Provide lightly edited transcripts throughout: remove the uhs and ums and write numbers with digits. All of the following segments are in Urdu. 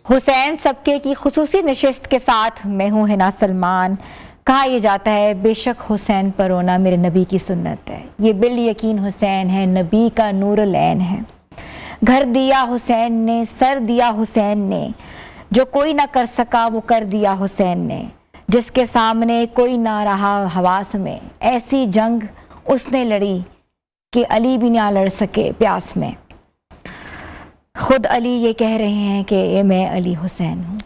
حسین سبکے کی خصوصی نشست کے ساتھ میں ہوں حنا سلمان۔ کہا یہ جاتا ہے بے شک حسین پر رونا میرے نبی کی سنت ہے، یہ بال یقین حسین ہے، نبی کا نور العین ہے۔ گھر دیا حسین نے، سر دیا حسین نے، جو کوئی نہ کر سکا وہ کر دیا حسین نے، جس کے سامنے کوئی نہ رہا حواس میں، ایسی جنگ اس نے لڑی کہ علی بھی نہ لڑ سکے پیاس میں۔ خود علی یہ کہہ رہے ہیں کہ یہ میں علی حسین ہوں۔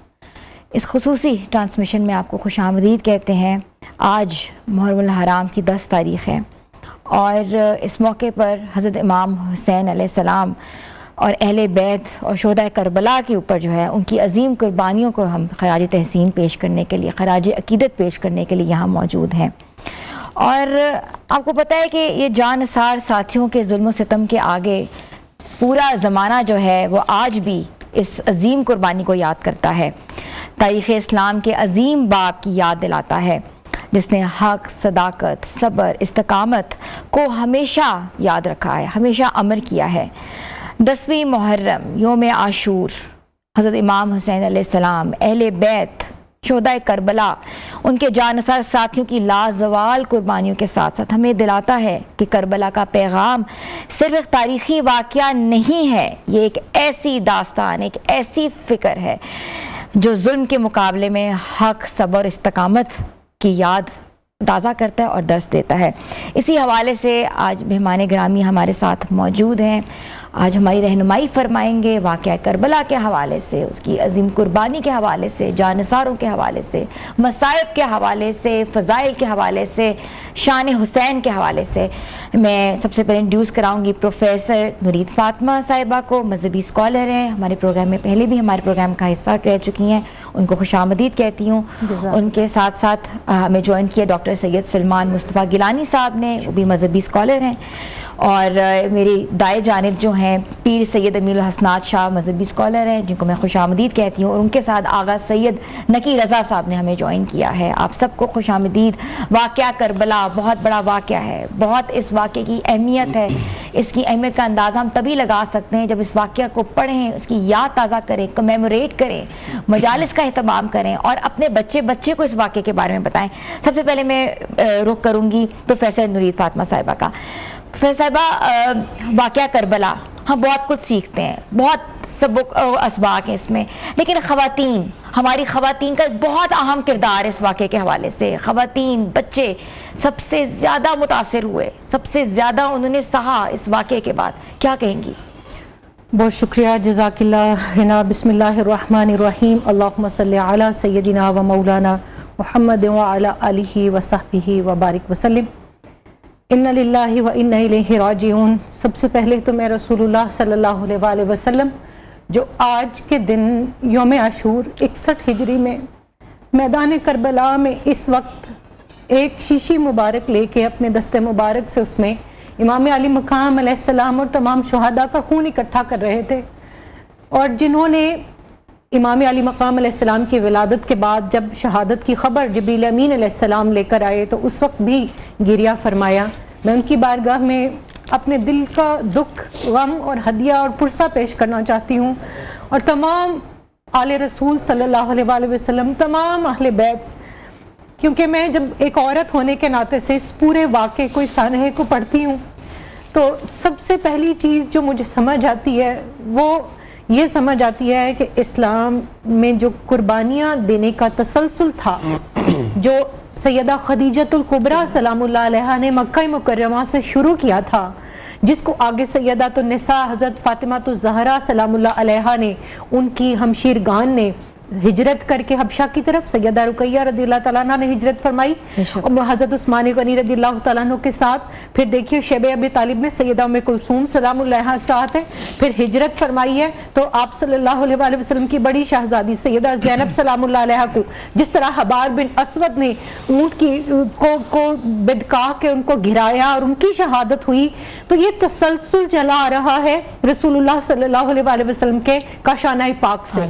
اس خصوصی ٹرانسمیشن میں آپ کو خوش آمدید کہتے ہیں۔ آج محرم الحرام کی 10 تاریخ ہے اور اس موقع پر حضرت امام حسین علیہ السلام اور اہل بیت اور شہداء کربلا کے اوپر جو ہے ان کی عظیم قربانیوں کو ہم خراج تحسین پیش کرنے کے لیے، خراج عقیدت پیش کرنے کے لیے یہاں موجود ہیں۔ اور آپ کو پتہ ہے کہ یہ جان نثار ساتھیوں کے ظلم و ستم کے آگے پورا زمانہ جو ہے وہ آج بھی اس عظیم قربانی کو یاد کرتا ہے، تاریخ اسلام کے عظیم باپ کی یاد دلاتا ہے جس نے حق، صداقت، صبر، استقامت کو ہمیشہ یاد رکھا ہے، ہمیشہ امر کیا ہے۔ 10ویں محرم یوم عاشور، حضرت امام حسین علیہ السلام، اہل بیت، شہداء کربلا، ان کے جانثار ساتھیوں کی لازوال قربانیوں کے ساتھ ساتھ ہمیں دلاتا ہے کہ کربلا کا پیغام صرف ایک تاریخی واقعہ نہیں ہے، یہ ایک ایسی داستان، ایک ایسی فکر ہے جو ظلم کے مقابلے میں حق، صبر، استقامت کی یاد تازہ کرتا ہے اور درس دیتا ہے۔ اسی حوالے سے آج مہمان گرامی ہمارے ساتھ موجود ہیں، آج ہماری رہنمائی فرمائیں گے واقعہ کربلا کے حوالے سے، اس کی عظیم قربانی کے حوالے سے، جانثاروں کے حوالے سے، مصائب کے حوالے سے، فضائل کے حوالے سے، شان حسین کے حوالے سے۔ میں سب سے پہلے انٹروڈیوس کراؤں گی پروفیسر نورید فاطمہ صاحبہ کو، مذہبی اسکالر ہیں، ہمارے پروگرام میں پہلے بھی ہمارے پروگرام کا حصہ رہ چکی ہیں، ان کو خوش آمدید کہتی ہوں۔ ان کے ساتھ ساتھ ہمیں جوائن کیا ڈاکٹر سید سلمان مصطفیٰ گیلانی صاحب نے، وہ بھی مذہبی اسکالر ہیں، اور میری دائیں جانب جو ہیں پیر سید امیر الحسنات شاہ مذہبی اسکالر ہیں جن کو میں خوش آمدید کہتی ہوں، اور ان کے ساتھ آغا سید نقی رضا صاحب نے ہمیں جوائن کیا ہے۔ آپ سب کو خوش آمدید۔ واقعہ کربلا بہت بڑا واقعہ ہے، بہت اس واقعے کی اہمیت ہے، اس کی اہمیت کا اندازہ ہم تبھی لگا سکتے ہیں جب اس واقعہ کو پڑھیں، اس کی یاد تازہ کریں، کمیموریٹ کریں، مجالس کا اہتمام کریں اور اپنے بچے کو اس واقعے کے بارے میں بتائیں۔ سب سے پہلے میں رخ کروں گی پروفیسر نورید فاطمہ صاحبہ کا۔ پروفیسر صاحبہ، واقعہ کربلا ہم بہت کچھ سیکھتے ہیں، بہت سبق و اسباق ہیں اس میں، لیکن خواتین، ہماری خواتین کا ایک بہت اہم کردار اس واقعے کے حوالے سے۔ خواتین، بچے سب سے زیادہ متاثر ہوئے، سب سے زیادہ انہوں نے سہا اس واقعے کے بعد، کیا کہیں گی؟ بہت شکریہ، جزاک اللہ حنا۔ بسم اللہ الرحمن الرحیم، اللہم صلی علی سیدنا و مولانا محمد وعلی آلہ وصحبہ وبارک وسلم۔ ان للہ و انا الیہ راجعون۔ سب سے پہلے تو میں رسول اللہ صلی اللہ علیہ وآلہ وسلم جو آج کے دن یوم عاشور 61 ہجری میں میدان کربلا میں اس وقت ایک شیشی مبارک لے کے اپنے دست مبارک سے اس میں امام علی مقام علیہ السلام اور تمام شہداء کا خون اکٹھا کر رہے تھے، اور جنہوں نے امام علی مقام علیہ السلام کی ولادت کے بعد جب شہادت کی خبر جبریل امین علیہ السلام لے کر آئے تو اس وقت بھی گریہ فرمایا۔ میں ان کی بارگاہ میں اپنے دل کا دکھ، غم اور ہدیہ اور پرسہ پیش کرنا چاہتی ہوں، اور تمام آل رسول صلی اللہ علیہ وآلہ وسلم، تمام اہل بیت، کیونکہ میں جب ایک عورت ہونے کے ناطے سے اس پورے واقعے کو، اس سانحے کو پڑھتی ہوں تو سب سے پہلی چیز جو مجھے سمجھ آتی ہے وہ یہ سمجھ آتی ہے کہ اسلام میں جو قربانیاں دینے کا تسلسل تھا، جو سیدہ خدیجۃ الکبریٰ سلام اللہ علیہا نے مکہ مکرمہ سے شروع کیا تھا، جس کو آگے سیدۃ النساء حضرت فاطمہ الزہرا سلام اللہ علیہا نے، ان کی ہمشیرگان نے ہجرت کر کے حبشہ کی طرف، سیدہ رقیہ رضی اللہ تعالیٰ عنہ نے ہجرت فرمائی اور حضرت عثمان غنی رضی اللہ تعالیٰ عنہ کے ساتھ، پھر دیکھیے شیب ابی طالب میں سیدہ ام کلثوم سلام اللہ علیہا ساتھ ہے، پھر ہجرت فرمائی ہے تو آپ صلی اللہ علیہ وآلہ وسلم کی بڑی شہزادی سیدہ زینب سلام اللہ علیہا کو جس طرح حبار بن اسود نے اونٹ کی کو بدکاہ کے ان کو گھرایا اور ان کی شہادت ہوئی، تو یہ تسلسل چلا آ رہا ہے رسول اللہ صلی اللہ علیہ وآلہ وسلم کے کاشانہ پاک سے۔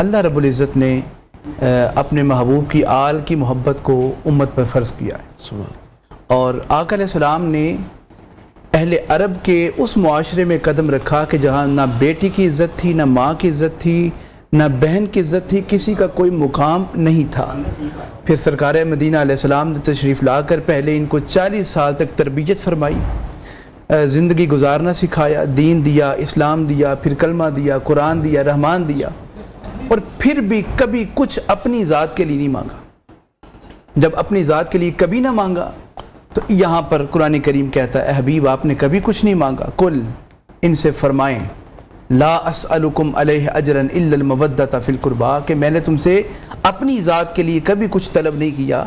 اللہ رب العزت نے اپنے محبوب کی آل کی محبت کو امت پر فرض کیا ہے، اور آقا علیہ السلام نے اہل عرب کے اس معاشرے میں قدم رکھا کہ جہاں نہ بیٹی کی عزت تھی، نہ ماں کی عزت تھی، نہ بہن کی عزت تھی، کسی کا کوئی مقام نہیں تھا۔ پھر سرکار مدینہ علیہ السلام نے تشریف لا کر پہلے ان کو 40 سال تک تربیت فرمائی، زندگی گزارنا سکھایا، دین دیا، اسلام دیا، پھر کلمہ دیا، قرآن دیا، رحمان دیا، اور پھر بھی کبھی کچھ اپنی ذات کے لیے نہیں مانگا۔ جب اپنی ذات کے لیے کبھی نہ مانگا تو یہاں پر قرآن کریم کہتا ہے اے حبیب آپ نے کبھی کچھ نہیں مانگا، کل ان سے فرمائیں لا اسألکم علیہ اجرا الا المودۃ فی القربا، کہ میں نے تم سے اپنی ذات کے لیے کبھی کچھ طلب نہیں کیا،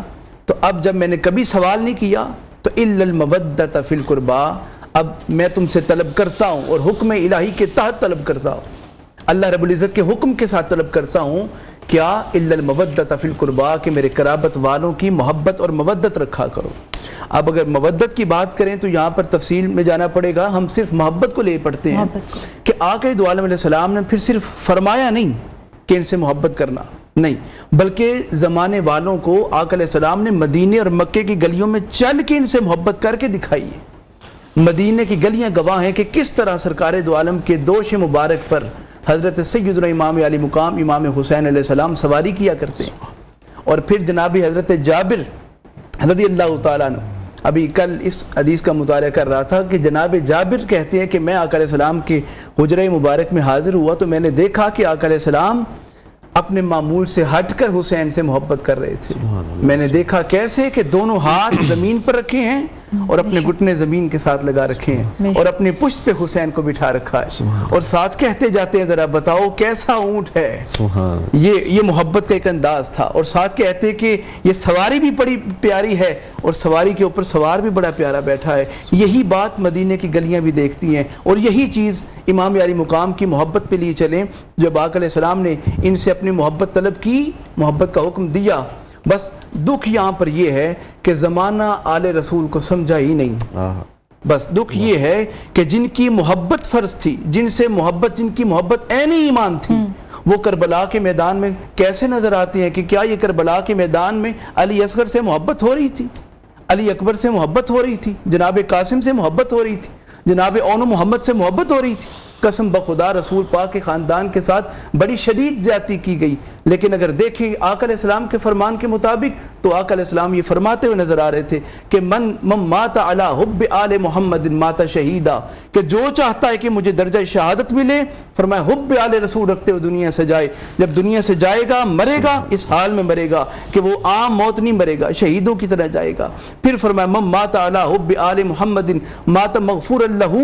تو اب جب میں نے کبھی سوال نہیں کیا تو الا المودۃ فی القربا، اب میں تم سے طلب کرتا ہوں اور حکم الہی کے تحت طلب کرتا ہوں، اللہ رب العزت کے حکم کے ساتھ طلب کرتا ہوں، کیا الا المودۃ فی القربا، کہ میرے قرابت والوں کی محبت اور مودت رکھا کرو۔ اب اگر مودت کی بات کریں تو یہاں پر تفصیل میں جانا پڑے گا، ہم صرف محبت کو لے پڑھتے ہیں کہ آقا دو عالم علیہ السلام نے پھر صرف فرمایا نہیں کہ ان سے محبت کرنا، نہیں، بلکہ زمانے والوں کو آقا علیہ السلام نے مدینے اور مکے کی گلیوں میں چل کے ان سے محبت کر کے دکھائی ہے۔ مدینے کی گلیاں گواہ ہیں کہ کس طرح سرکار دو عالم کے دوش مبارک پر حضرت سیدنا امام علی مقام امام حسین علیہ السلام سواری کیا کرتے ہیں، اور پھر جناب حضرت جابر رضی اللہ تعالیٰ عنہ، ابھی کل اس حدیث کا مطالعہ کر رہا تھا کہ جناب جابر کہتے ہیں کہ میں آقا علیہ السلام کے حجرہ مبارک میں حاضر ہوا تو میں نے دیکھا کہ آقا علیہ السلام اپنے معمول سے ہٹ کر حسین سے محبت کر رہے تھے۔ میں نے دیکھا کیسے کہ دونوں ہاتھ زمین پر رکھے ہیں اور اپنے گھٹنے زمین کے ساتھ لگا رکھے ہیں، اور اپنے پشت پہ حسین کو بٹھا رکھا ہے، اور ساتھ کہتے جاتے ہیں ذرا بتاؤ کیسا اونٹ ہے۔ یہ محبت کا ایک انداز تھا، اور ساتھ کہتے کہ یہ سواری بھی بڑی پیاری ہے اور سواری کے اوپر سوار بھی بڑا پیارا بیٹھا ہے۔ یہی بات مدینے کی گلیاں بھی دیکھتی ہیں، اور یہی چیز امام علی مقام کی محبت پہ لیے چلیں۔ جب آقا علیہ السلام نے ان سے اپنی محبت طلب کی، محبت کا حکم دیا، بس دکھ یہاں پر یہ ہے کہ زمانہ آل رسول کو سمجھا ہی نہیں۔ بس دکھ یہ ہے کہ جن کی محبت فرض تھی، جن کی محبت عین ایمان تھی، وہ کربلا کے میدان میں کیسے نظر آتی ہیں؟ کہ کیا یہ کربلا کے میدان میں علی اصغر سے محبت ہو رہی تھی، علی اکبر سے محبت ہو رہی تھی، جناب قاسم سے محبت ہو رہی تھی، جناب اون محمد سے محبت ہو رہی تھی؟ قسم بخدا رسول پاک کے خاندان کے ساتھ بڑی شدید زیادتی کی گئی، لیکن اگر دیکھیں آقا علیہ السلام کے فرمان کے مطابق تو آقا علیہ السلام یہ فرماتے ہوئے نظر آ رہے تھے کہ من مات علی حب آل محمد مات شہیدہ، کہ جو چاہتا ہے کہ مجھے درجہ شہادت ملے، فرمایا حب آل رسول رکھتے ہوئے دنیا سے جائے، جب دنیا سے جائے گا مرے گا اس حال میں مرے گا کہ وہ عام موت نہیں مرے گا، شہیدوں کی طرح جائے گا۔ پھر فرمایا من مات علی حب آل محمد مات مغفور لہ،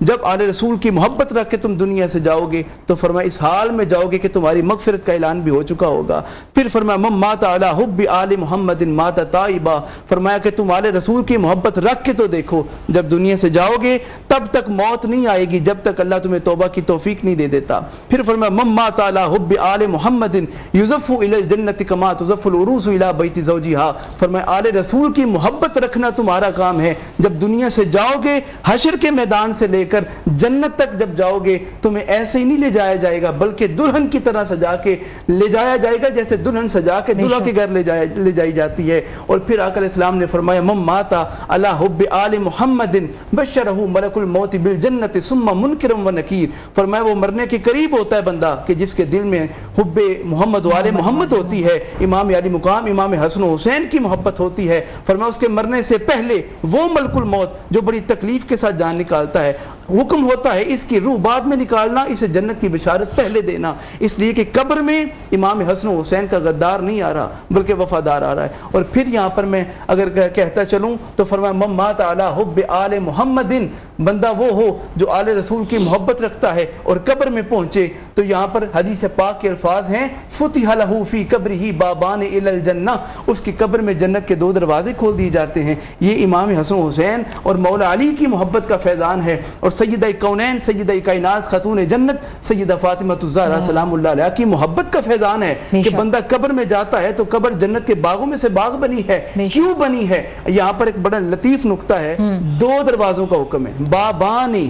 جب آل رسول کی محبت رکھ کہ تم دنیا سے جاؤ گے تو فرمایا اس حال میں جاؤ گے کہ تمہاری مغفرت کا اعلان بھی ہو چکا ہوگا۔ پھر فرمایا من مات علی حب آل محمد مات تائبہ، فرمایا کہ تم آل رسول کی محبت رکھ کے تو دیکھو، جب دنیا سے جاؤ گے تب تک موت نہیں آئے گی جب تک اللہ تمہیں توبہ کی توفیق نہیں دے دیتا۔ پھر فرمایا من مات علی حب آل محمد یزف الی الجنۃ کما تزف العروس الی بیت زوجہا، فرمایا آل رسول کی محبت رکھنا تمہارا کام ہے، جب دنیا سے جاؤ گے حشر کے میدان سے لے کر جنت تک جب جاؤ گے تمہیں ایسے ہی نہیں لے جایا جائے گا بلکہ دلہن کی طرح سجا کے لے جایا جائے گا، جیسے دلہن سجا کے دلہا کے گھر لے جائی جاتی ہے۔ اور پھر آقا علیہ السلام نے فرمایا من مات علی حب آل محمد بشرہ ملک الموت بالجنت ثم منکر و نکیر، فرمایا وہ مرنے کے قریب ہوتا ہے بندہ کہ جس کے دل میں حب محمد و آل محمد ہوتی ہے، امام علی مقام امام حسن و حسین کی محبت ہوتی ہے، فرمایا اس کے مرنے سے پہلے وہ ملک الموت جو بڑی تکلیف کے ساتھ جان نکالتا ہے، حکم ہوتا ہے اس کی روح بعد میں نکالنا، اسے جنت کی بشارت پہلے دینا، اس لیے کہ قبر میں امام حسن و حسین کا غدار نہیں آ رہا بلکہ وفادار آ رہا ہے۔ اور پھر یہاں پر میں اگر کہتا چلوں تو فرمایا من مات علی حب آل محمد، بندہ وہ ہو جو آل رسول کی محبت رکھتا ہے اور قبر میں پہنچے تو یہاں پر حدیث پاک کے الفاظ ہیں فتح لہ فی قبرہ بابان الی الجنہ، اس کی قبر میں جنت کے 2 دروازے کھول دیے جاتے ہیں۔ یہ امام حسن و حسین اور مولا علی کی محبت کا فیضان ہے، اور سیدہ کونین سیدہ کائنات خاتون جنت سیدہ فاطمہ الزہرا سلام اللہ علیہ کی محبت کا فیضان ہے کہ بندہ قبر میں جاتا ہے تو قبر جنت کے باغوں میں سے باغ بنی ہے۔ کیوں بنی ہے؟ یہاں پر ایک بڑا لطیف نقطہ ہے، 2 دروازوں کا حکم ہے، بابانی،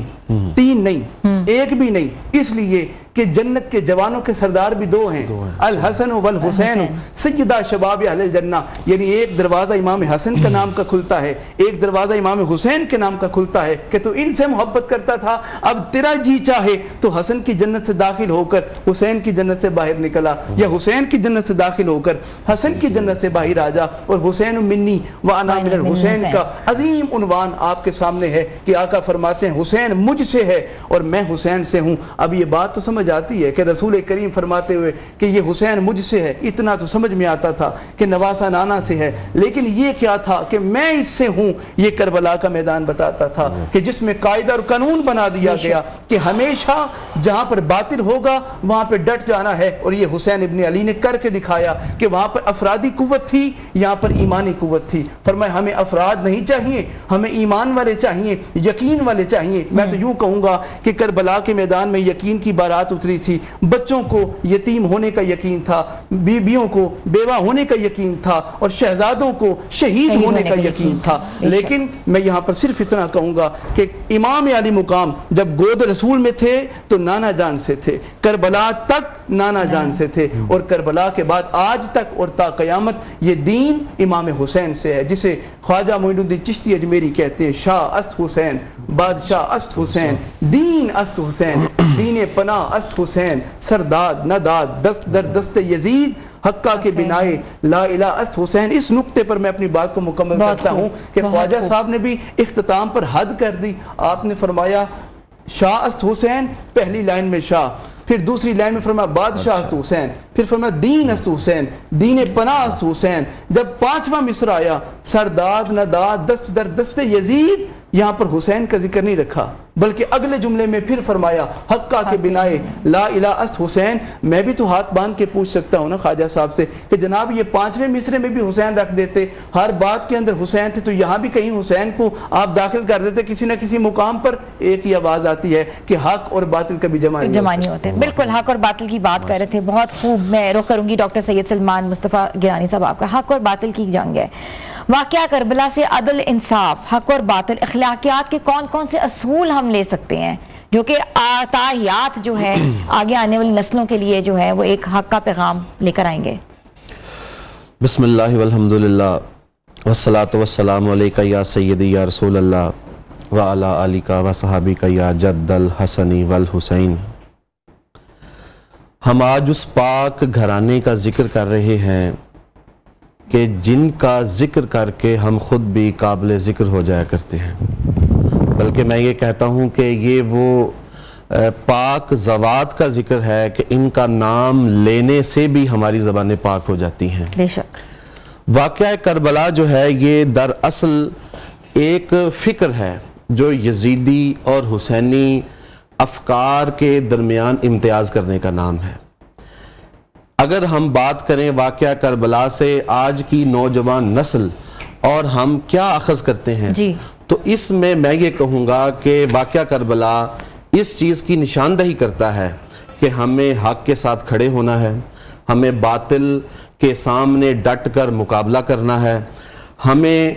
3 نہیں، 1 بھی نہیں، اس لیے کہ جنت کے جوانوں کے سردار بھی دو ہیں، الحسن والحسین سیدہ شباب اہل الجنہ، یعنی ایک دروازہ امام حسن کا نام کا کھلتا ہے، ایک دروازہ امام حسین کے نام کا کھلتا ہے کہ تو ان سے محبت کرتا تھا، اب تیرا جی چاہے تو حسن کی جنت سے داخل ہو کر حسین کی جنت سے باہر نکلا، یا حسین کی جنت سے داخل ہو کر حسن کی جنت سے باہر آ جا، اور حسین منی وانا من الحسین کا عظیم عنوان آپ کے سامنے ہے کہ آقا فرماتے ہیں حسین مجھ سے ہے اور میں حسین سے ہوں۔ اب یہ بات تو سمجھ آتی ہے کہ رسول کریم فرماتے ہوئے کہ یہ حسین مجھ سے ہے، اتنا تو سمجھ میں آتا تھا کہ نواسہ نانا سے ہے، لیکن یہ کیا تھا کہ میں اس سے ہوں، یہ کربلا کا میدان بتاتا تھا کہ جس میں قاعدہ اور قانون بنا دیا گیا کہ ہمیشہ جہاں پر باطل ہوگا وہاں پہ ڈٹ جانا ہے، اور یہ حسین ابن علی نے کر کے دکھایا کہ وہاں پر افرادی قوت تھی، یہاں پر ایمانی قوت تھی۔ فرمایا ہمیں افراد نہیں چاہیے، ہمیں ایمان والے چاہیے، یقین والے چاہیے۔ میں تو یوں کہوں گا کہ کربلا کے میدان میں یقین کی بارات اتری تھی، بچوں کو یتیم ہونے کا یقین تھا، بیویوں کو بیوہ ہونے کا یقین تھا، اور شہزادوں کو شہید ہونے کا یقین تھا۔ لیکن میں یہاں پر صرف اتنا کہوں گا کہ امام علی مقام جب گود رسول میں تھے تو نانا جان سے تھے، کربلا تک نانا جان سے تھے، اور کربلا کے بعد آج تک اور تا قیامت یہ دین امام حسین سے ہے، جسے خواجہ معین الدین چشتی اجمیری کہتے ہیں شاہ است حسین، بادشاہ است حسین، دین است حسین، دین پناہ است حسین، سرداد نداد دست در دست یزید، حقہ کے بنائے لا الہ است حسین۔ اس نقطے پر میں اپنی بات کو مکمل کرتا ہوں کہ خواجہ صاحب نے بھی اختتام پر حد کر دی۔ آپ نے فرمایا شاہ است حسین، پہلی لائن میں شاہ، پھر دوسری لائن میں فرمایا بادشاہ است حسین، پھر فرمایا دین است حسین، دین پناہ است حسین۔ جب پانچواں مصرع آیا سرداد نداد دست در دست یزید، یہاں پر حسین کا ذکر نہیں رکھا، بلکہ اگلے جملے میں پھر فرمایا حقہ کے بنائے لا الہ است حسین۔ میں بھی تو ہاتھ باندھ کے پوچھ سکتا ہوں نا خواجہ صاحب سے کہ جناب یہ پانچویں مصرے میں بھی حسین رکھ دیتے، ہر بات کے اندر حسین تھے، تو یہاں بھی کہیں حسین کو آپ داخل کر دیتے کسی نہ کسی مقام پر۔ ایک ہی آواز آتی ہے کہ حق اور باطل کبھی جمع نہیں ہوتے۔ بالکل حق اور باطل کی بات کر رہے تھے، بہت خوب۔ میں رخ کروں گی ڈاکٹر سید سلمان مصطفیٰ گیلانی صاحب، آپ کا حق اور باطل کی جنگ ہے۔ واقعہ کربلا سے عدل، انصاف، حق اور باطل، اخلاقیات کے کون کون سے اصول ہم لے سکتے ہیں جو کہ آتاحیات جو ہے آگے آنے والی نسلوں کے لیے جو ہے وہ ایک حق کا پیغام لے کر آئیں گے؟ بسم اللہ والحمدللہ والصلاة والسلام علیکہ یا سیدی یا رسول اللہ وعلی آلکہ وصحابکہ یا جد الحسن والحسین۔ ہم آج اس پاک گھرانے کا ذکر کر رہے ہیں کہ جن کا ذکر کر کے ہم خود بھی قابل ذکر ہو جایا کرتے ہیں، بلکہ میں یہ کہتا ہوں کہ یہ وہ پاک ذوات کا ذکر ہے کہ ان کا نام لینے سے بھی ہماری زبانیں پاک ہو جاتی ہیں۔ بے شک۔ واقعہ کربلا جو ہے یہ دراصل ایک فکر ہے جو یزیدی اور حسینی افکار کے درمیان امتیاز کرنے کا نام ہے۔ اگر ہم بات کریں واقعہ کربلا سے آج کی نوجوان نسل اور ہم کیا اخذ کرتے ہیں تو اس میں یہ کہوں گا کہ واقعہ کربلا اس چیز کی نشاندہی کرتا ہے کہ ہمیں حق کے ساتھ کھڑے ہونا ہے، ہمیں باطل کے سامنے ڈٹ کر مقابلہ کرنا ہے، ہمیں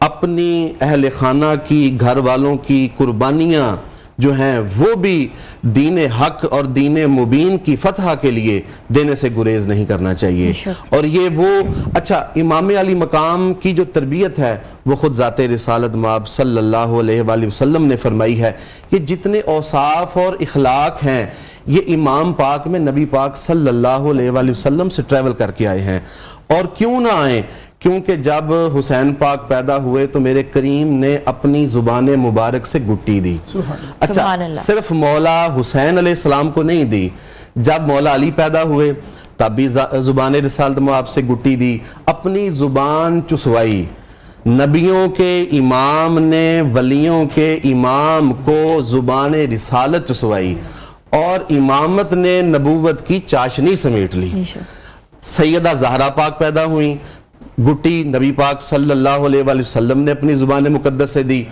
اپنی اہل خانہ کی گھر والوں کی قربانیاں جو ہیں وہ بھی دین حق اور دین مبین کی فتح کے لیے دینے سے گریز نہیں کرنا چاہیے۔ اور یہ وہ اچھا امام علی مقام کی جو تربیت ہے وہ خود ذات رسالت مآب صلی اللہ علیہ وآلہ وسلم نے فرمائی ہے کہ جتنے اوصاف اور اخلاق ہیں یہ امام پاک میں نبی پاک صلی اللہ علیہ وآلہ وسلم سے ٹریول کر کے آئے ہیں۔ اور کیوں نہ آئیں؟ کیونکہ جب حسین پاک پیدا ہوئے تو میرے کریم نے اپنی زبان مبارک سے گٹی دی۔ اچھا صرف مولا حسین علیہ السلام کو نہیں دی، جب مولا علی پیدا ہوئے تب بھی زبان رسالت مآب سے گٹی دی، اپنی زبان چسوائی۔ نبیوں کے امام نے ولیوں کے امام کو زبان رسالت چسوائی اور امامت نے نبوت کی چاشنی سمیٹ لی۔ سیدہ زہرا پاک پیدا ہوئیں، گٹی نبی پاک صلی اللہ علیہ وآلہ وسلم نے اپنی زبان مقدس سے دی۔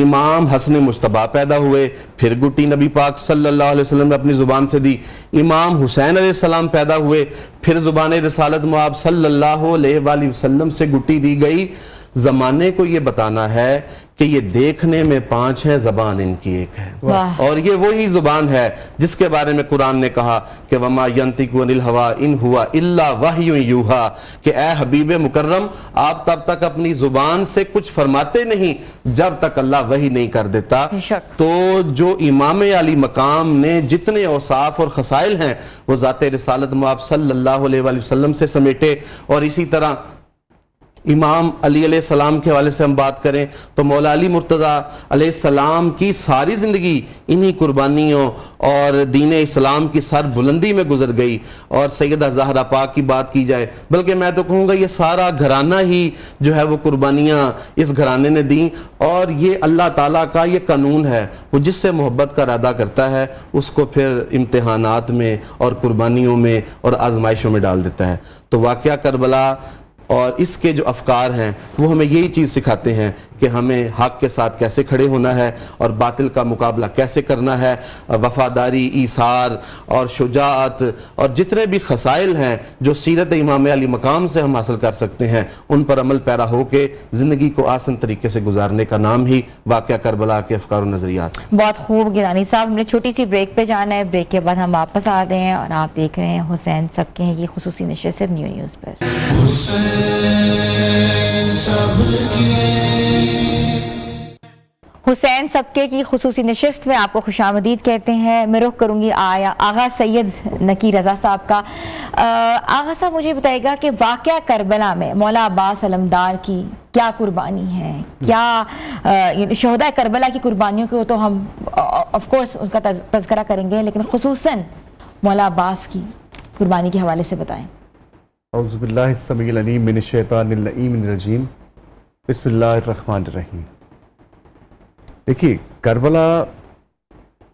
امام حسن مجتبیٰ پیدا ہوئے، پھر گٹی نبی پاک صلی اللہ علیہ وسلم نے اپنی زبان سے دی۔ امام حسین علیہ السلام پیدا ہوئے، پھر زبان رسالت مآب صلی اللہ علیہ وآلہ وسلم سے گٹی دی گئی۔ زمانے کو یہ بتانا ہے کہ یہ دیکھنے میں 5 ہیں، زبان ان کی ایک ہے، واہ۔ اور یہ وہی زبان ہے جس کے بارے میں قرآن نے کہا کہ وما ينطق عن الهوى ان هو الا وحی یوحی، کہ اے حبیب مکرم آپ تب تک اپنی زبان سے کچھ فرماتے نہیں جب تک اللہ وحی نہیں کر دیتا۔ بے شک۔ تو جو امام علی مقام نے جتنے اوصاف اور خصائل ہیں وہ ذات رسالت مآب صلی اللہ علیہ وآلہ وسلم سے سمیٹے، اور اسی طرح امام علی علیہ السلام کے حوالے سے ہم بات کریں تو مولا علی مرتضیٰ علیہ السلام کی ساری زندگی انہی قربانیوں اور دین اسلام کی سر بلندی میں گزر گئی، اور سیدہ زہرا پاک کی بات کی جائے بلکہ میں تو کہوں گا یہ سارا گھرانہ ہی جو ہے وہ قربانیاں اس گھرانے نے دیں، اور یہ اللہ تعالیٰ کا یہ قانون ہے، وہ جس سے محبت کا ارادہ کرتا ہے اس کو پھر امتحانات میں اور قربانیوں میں اور آزمائشوں میں ڈال دیتا ہے۔ تو واقعہ کربلا اور اس کے جو افکار ہیں وہ ہمیں یہی چیز سکھاتے ہیں کہ ہمیں حق کے ساتھ کیسے کھڑے ہونا ہے اور باطل کا مقابلہ کیسے کرنا ہے، وفاداری، ایثار اور شجاعت اور جتنے بھی خصائل ہیں جو سیرت امام علی مقام سے ہم حاصل کر سکتے ہیں ان پر عمل پیرا ہو کے زندگی کو آسان طریقے سے گزارنے کا نام ہی واقعہ کربلا کے افکار و نظریات۔ بہت خوب گیلانی صاحب، ہم نے چھوٹی سی بریک پہ جانا ہے، بریک کے بعد ہم واپس آ رہے ہیں اور آپ دیکھ رہے ہیں حسین سبکے ہیں، یہ خصوصی نشست صرف نیو نیوز پر۔ حسین سبکے کی خصوصی نشست میں آپ کو خوش آمدید کہتے ہیں۔ میں رخ کروں گی آغا سید نقی رضا صاحب کا۔ آغا صاحب مجھے بتائے گا کہ واقعہ کربلا میں مولا عباس علمدار کی کیا قربانی ہے، کیا شہداء کربلا کی قربانیوں کو تو ہم آف کورس اس کا تذکرہ کریں گے، لیکن خصوصاً مولا عباس کی قربانی کے حوالے سے بتائیں۔ اعوذ باللہ السمیع العلیم من الشیطان اللعین الرجیم، بسم اللہ الرحمن الرحیم۔ دیکھیے کربلا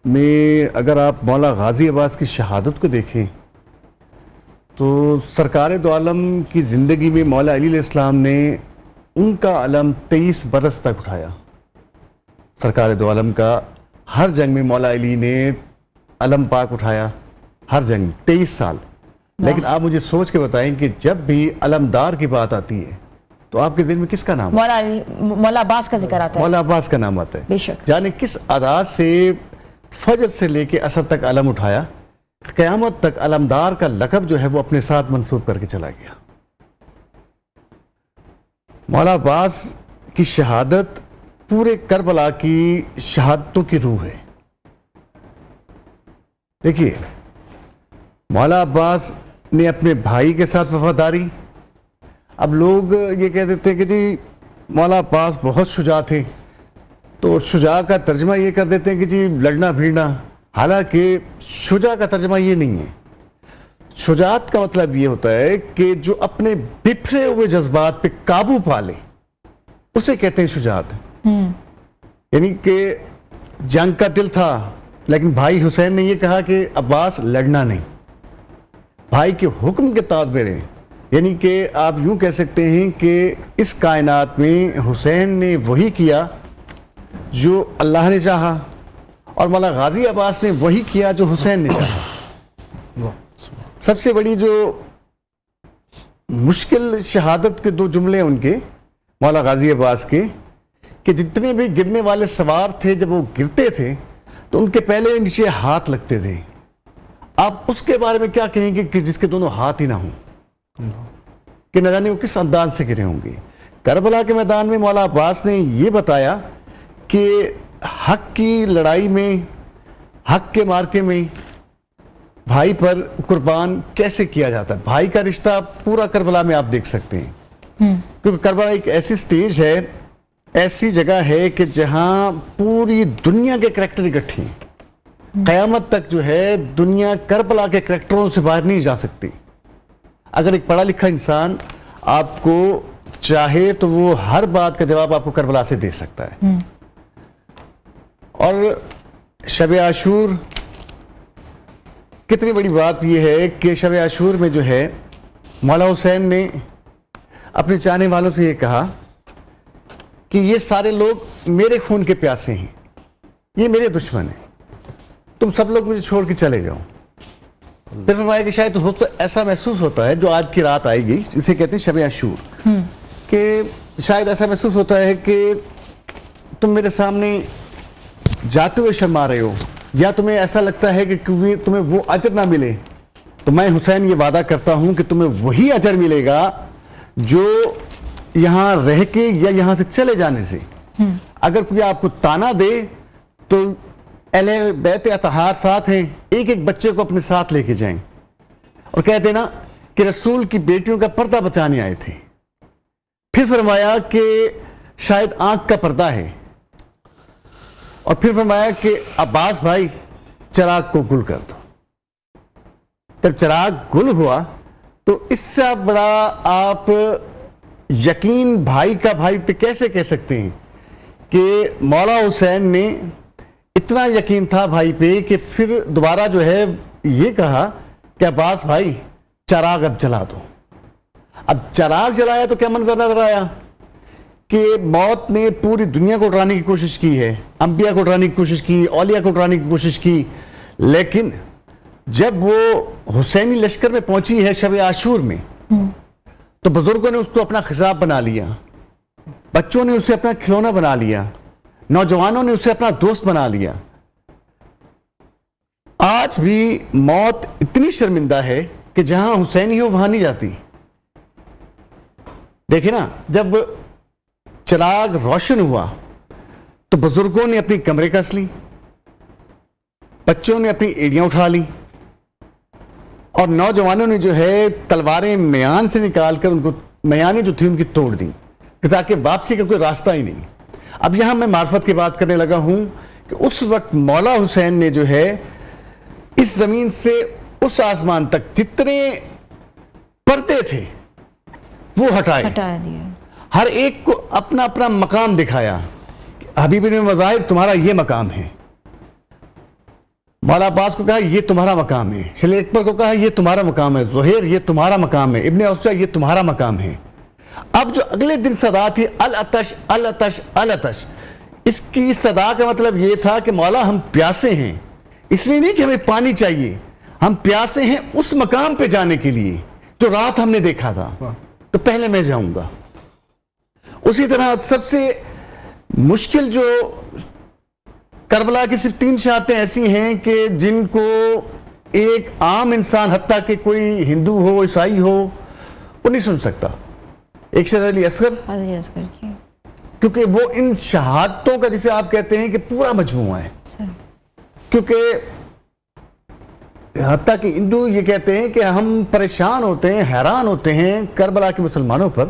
میں اگر آپ مولا غازی عباس کی شہادت کو دیکھیں تو سرکار دو عالم کی زندگی میں مولا علی علیہ السلام نے ان کا علم 23 برس تک اٹھایا۔ سرکار دو عالم کا ہر جنگ میں مولا علی نے علم پاک اٹھایا، ہر جنگ میں 23 سال۔ لیکن آپ مجھے سوچ کے بتائیں کہ جب بھی علمدار کی بات آتی ہے تو آپ کے ذہن میں کس کا نام ہے؟ مولا عباس کا ذکر آتا ہے، مولا عباس کا نام آتا ہے۔ بے شک۔ جانے کس ادا سے فجر سے لے کے عصر تک علم اٹھایا، قیامت تک علمدار کا لقب جو ہے وہ اپنے ساتھ منسوب کر کے چلا گیا۔ مولا عباس کی شہادت پورے کربلا کی شہادتوں کی روح ہے۔ دیکھیے مولا عباس نے اپنے بھائی کے ساتھ وفاداری، اب لوگ یہ کہہ دیتے ہیں کہ جی مولا عباس بہت شجاع تھے، تو شجاع کا ترجمہ یہ کر دیتے ہیں کہ جی لڑنا بھیڑنا، حالانکہ شجاع کا ترجمہ یہ نہیں ہے۔ شجاعت کا مطلب یہ ہوتا ہے کہ جو اپنے بکھرے ہوئے جذبات پہ قابو پا لے، اسے کہتے ہیں شجاعت۔ یعنی کہ جنگ کا دل تھا لیکن بھائی حسین نے یہ کہا کہ عباس لڑنا نہیں، بھائی کے حکم کے تابع رہیں۔ یعنی کہ آپ یوں کہہ سکتے ہیں کہ اس کائنات میں حسین نے وہی کیا جو اللہ نے چاہا، اور مولا غازی عباس نے وہی کیا جو حسین نے چاہا۔ سب سے بڑی جو مشکل شہادت کے 2 جملے ان کے مولا غازی عباس کے، کہ جتنے بھی گرنے والے سوار تھے جب وہ گرتے تھے تو ان کے پہلے نیچے ہاتھ لگتے تھے۔ آپ اس کے بارے میں کیا کہیں گے کہ جس کے دونوں ہاتھ ہی نہ ہوں، کہ نہ جانے وہ کس انداز سے گرے ہوں گے۔ کربلا کے میدان میں مولا عباس نے یہ بتایا کہ حق کی لڑائی میں، حق کے مارکے میں بھائی پر قربان کیسے کیا جاتا ہے۔ بھائی کا رشتہ پورا کربلا میں آپ دیکھ سکتے ہیں، کیونکہ کربلا ایک ایسی سٹیج ہے، ایسی جگہ ہے کہ جہاں پوری دنیا کے کریکٹر اکٹھے ہیں۔ قیامت تک جو ہے دنیا کربلا کے کریکٹروں سے باہر نہیں جا سکتی۔ اگر ایک پڑھا لکھا انسان آپ کو چاہے تو وہ ہر بات کا جواب آپ کو کربلا سے دے سکتا ہے۔ اور شب عاشور، کتنی بڑی بات یہ ہے کہ شب عاشور میں جو ہے مولا حسین نے اپنے چاہنے والوں سے یہ کہا کہ یہ سارے لوگ میرے خون کے پیاسے ہیں، یہ میرے دشمن ہیں، تم سب لوگ مجھے چھوڑ کے چلے جاؤ۔ پھر فرمایا کہ شاید ایسا محسوس ہوتا ہے، جو آج کی رات آئے گی جسے کہتے ہیں شب عاشور، کہ شاید ایسا محسوس ہوتا ہے کہ تم میرے سامنے جاتے ہوئے شرما رہے ہو یا تمہیں ایسا لگتا ہے کہ تمہیں وہ اجر نہ ملے، تو میں حسین یہ وعدہ کرتا ہوں کہ تمہیں وہی اجر ملے گا جو یہاں رہ کے یا یہاں سے چلے جانے سے۔ اگر کوئی آپ کو تانا دے تو اہل بیت اطہار ساتھ ہیں، ایک ایک بچے کو اپنے ساتھ لے کے جائیں اور کہہ دینا کہ رسول کی بیٹیوں کا پردہ بچانے آئے تھے۔ پھر فرمایا کہ شاید آنکھ کا پردہ ہے، اور پھر فرمایا کہ عباس بھائی چراغ کو گل کر دو۔ جب چراغ گل ہوا تو اس سے بڑا آپ یقین بھائی کا بھائی پہ کیسے کہہ سکتے ہیں کہ مولا حسین نے اتنا یقین تھا بھائی پہ کہ پھر دوبارہ جو ہے یہ کہا کہ عباس بھائی چراغ اب جلا دو۔ اب چراغ جلایا تو کیا منظر نظر آیا کہ موت نے پوری دنیا کو اٹھانے کی کوشش کی ہے، انبیاء کو اٹھانے کی کوشش کی، اولیاء کو اٹھانے کی کوشش کی، لیکن جب وہ حسینی لشکر میں پہنچی ہے شب عاشور میں تو بزرگوں نے اس کو اپنا خضاب بنا لیا، بچوں نے اسے اپنا کھلونا بنا لیا، نوجوانوں نے اسے اپنا دوست بنا لیا۔ آج بھی موت اتنی شرمندہ ہے کہ جہاں حسینی ہو وہاں نہیں جاتی۔ دیکھیں نا، جب چراغ روشن ہوا تو بزرگوں نے اپنی کمرے کس لی، بچوں نے اپنی ایڑیاں اٹھا لی، اور نوجوانوں نے جو ہے تلواریں میان سے نکال کر ان کو میانیں جو تھی ان کی توڑ دی تاکہ واپسی کا کوئی راستہ ہی نہیں۔ اب یہاں میں معرفت کی بات کرنے لگا ہوں کہ اس وقت مولا حسین نے جو ہے اس زمین سے اس آسمان تک جتنے پردے تھے وہ ہٹا دیا، ہر ایک کو اپنا اپنا مقام دکھایا۔ حبیب بن مظاہر تمہارا یہ مقام ہے، مولا عباس کو کہا یہ تمہارا مقام ہے، شلی اکبر کو کہا یہ تمہارا مقام ہے، زہیر یہ تمہارا مقام ہے، ابن اوسا یہ تمہارا مقام ہے۔ اب جو اگلے دن صدا تھی العطش العطش العطش، اس کی صدا کا مطلب یہ تھا کہ مولا ہم پیاسے ہیں، اس لیے نہیں کہ ہمیں پانی چاہیے، ہم پیاسے ہیں اس مقام پہ جانے کے لیے جو رات ہم نے دیکھا تھا، تو پہلے میں جاؤں گا۔ اسی طرح سب سے مشکل جو کربلا کی صرف 3 شہادتیں ایسی ہیں کہ جن کو ایک عام انسان حتیٰ کہ کوئی ہندو ہو عیسائی ہو وہ نہیں سن سکتا۔ ایک شہید علی اصغر، کیونکہ وہ ان شہادتوں کا جسے آپ کہتے ہیں کہ پورا مجموعہ ہے، کیونکہ حتیٰ کہ ہندو یہ کہتے ہیں کہ ہم پریشان ہوتے ہیں، حیران ہوتے ہیں کربلا کے مسلمانوں پر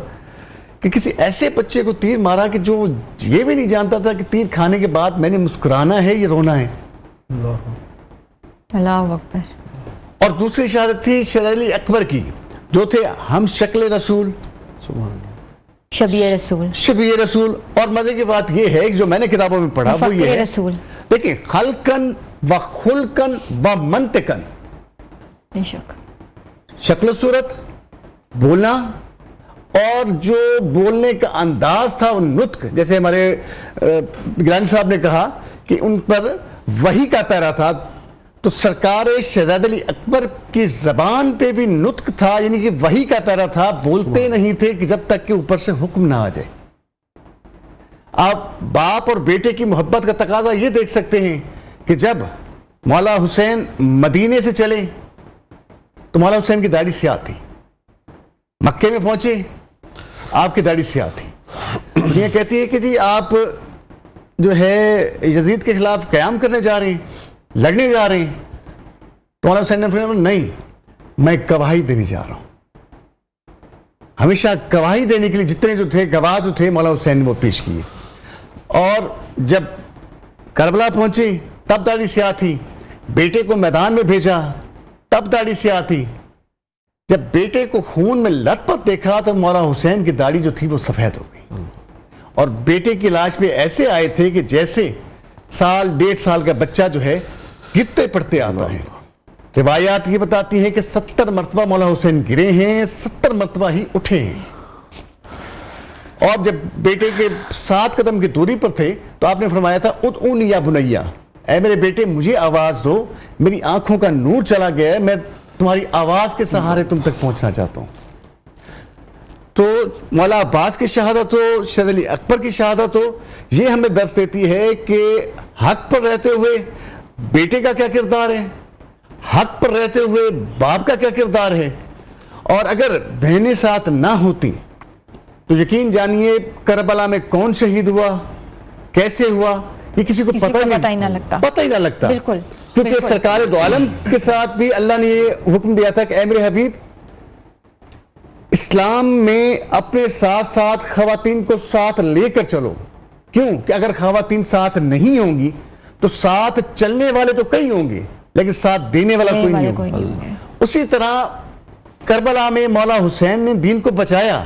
کہ کسی ایسے بچے کو تیر مارا کہ جو یہ بھی نہیں جانتا تھا کہ تیر کھانے کے بعد میں نے مسکرانا ہے یا رونا ہے۔ اللہ اکبر۔ اور دوسری شہادت تھی شہید علی اکبر کی، جو تھے ہم شکل رسول، شبیہ رسول، شبیہ رسول۔ اور مزے کی بات یہ ہے کہ جو میں نے کتابوں میں پڑھا وہ یہ ہے، رسول، دیکھیں خلقن و خلقن و منطقن، بے شک، شکل و صورت، بولنا، اور جو بولنے کا انداز تھا وہ نطق، جیسے ہمارے گرانی صاحب نے کہا کہ ان پر وحی کا پیرا تھا، تو سرکار شہزاد علی اکبر کی زبان پہ بھی نطق تھا، یعنی کہ وحی کا پیرا تھا، بولتے نہیں تھے کہ جب تک کہ اوپر سے حکم نہ آ جائے۔ آپ باپ اور بیٹے کی محبت کا تقاضا یہ دیکھ سکتے ہیں کہ جب مولا حسین مدینے سے چلے تو مولا حسین کی داڑھی سیاہ تھی، مکے میں پہنچے آپ کی داڑھی سیاہ تھی۔ یہ کہتی ہے کہ جی آپ جو ہے یزید کے خلاف قیام کرنے جا رہے ہیں، لڑنے جا رہے ہیں، تو مولا حسین نے فرمایا نہیں، میں گواہی دینے جا رہا ہوں۔ ہمیشہ گواہی دینے کے لیے جتنے جو تھے گواہ جو تھے مولا حسین نے وہ پیش کیے۔ اور جب کربلا پہنچے تب داڑھی سیاہ تھی، بیٹے کو میدان میں بھیجا تب داڑھی سیاہ تھی، جب بیٹے کو خون میں لت پت دیکھا تو مولا حسین کی داڑھی جو تھی وہ سفید ہو گئی، اور بیٹے کی لاش پہ ایسے آئے تھے کہ جیسے 1.5 سال کا بچہ جو ہے گرتے پڑتے آتا ہے۔ روایات یہ بتاتی ہیں کہ 70 مرتبہ مولا حسین گرے ہیں، 70 مرتبہ ہی اٹھے ہیں۔ اور جب بیٹے کے 7 قدم کی دوری پر تھے تو آپ نے فرمایا تھا ادعونی یا بنیا، اے میرے بیٹے مجھے آواز دو، میری آنکھوں کا نور چلا گیا ہے، میں تمہاری آواز کے سہارے تم تک پہنچنا چاہتا ہوں۔ تو مولا عباس کی شہادت ہو، شہزادہ علی اکبر کی شہادت ہو، یہ ہمیں درس دیتی ہے کہ حق پر رہتے ہوئے بیٹے کا کیا کردار ہے، حق پر رہتے ہوئے باپ کا کیا کردار ہے. اور اگر بہنیں ساتھ نہ ہوتی تو یقین جانیے کربلا میں کون شہید ہوا، کیسے ہوا، یہ کسی کو پتہ ہی نہ لگتا. بالکل. کیونکہ سرکار دو عالم کے ساتھ بھی اللہ نے یہ حکم دیا تھا کہ اے میرے حبیب، اسلام میں اپنے ساتھ ساتھ خواتین کو ساتھ لے کر چلو. کیوں کہ اگر خواتین ساتھ نہیں ہوں گی تو ساتھ چلنے والے تو کئی ہوں گے لیکن ساتھ دینے والا کوئی نہیں ہوگا. اسی طرح کربلا میں مولا حسین نے دین کو بچایا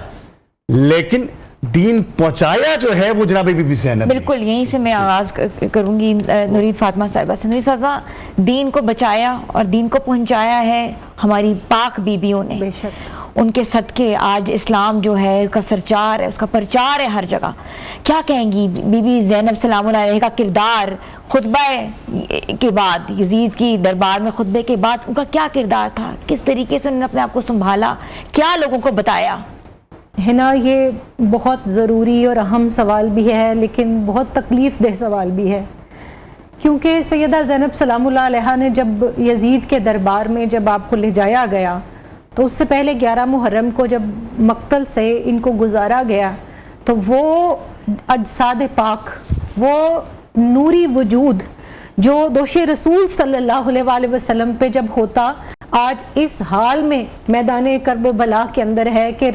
لیکن دین پہنچایا جو ہے وہ جناب بی بی زینب. بالکل یہیں سے میں آغاز کروں گی نورید فاطمہ صاحبہ سے. نورید فاطمہ، دین کو بچایا اور دین کو پہنچایا ہے ہماری پاک بیبیوں نے. بے شک. ان کے صدقے آج اسلام جو ہے اس کا سرچار ہے، اس کا پرچار ہے ہر جگہ. کیا کہیں گی بی بی زینب سلام اللہ علیہ کا کردار خطبہ کے بعد، یزید کی دربار میں خطبے کے بعد ان کا کیا کردار تھا؟ کس طریقے سے انہوں نے اپنے آپ کو سنبھالا، کیا لوگوں کو بتایا؟ ہے نا، یہ بہت ضروری اور اہم سوال بھی ہے لیکن بہت تکلیف دہ سوال بھی ہے. کیونکہ سیدہ زینب سلام اللہ علیہ نے جب یزید کے دربار میں جب آپ کو لے جایا گیا تو اس سے پہلے 11 محرم کو جب مقتل سے ان کو گزارا گیا تو وہ اجساد پاک، وہ نوری وجود جو دوش رسول صلی اللہ علیہ وسلم پہ جب ہوتا، آج اس حال میں میدان کرب و بلا کے اندر ہے کہ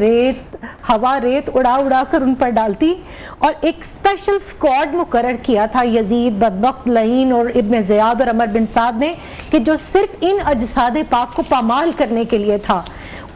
ہوا ریت اڑا اڑا کر ان پر ڈالتی. اور ایک اسپیشل اسکواڈ مقرر کیا تھا یزید، بدبخت، لعین اور ابن زیاد اور عمر بن سعد نے کہ جو صرف ان اجساد پاک کو پامال کرنے کے لیے تھا.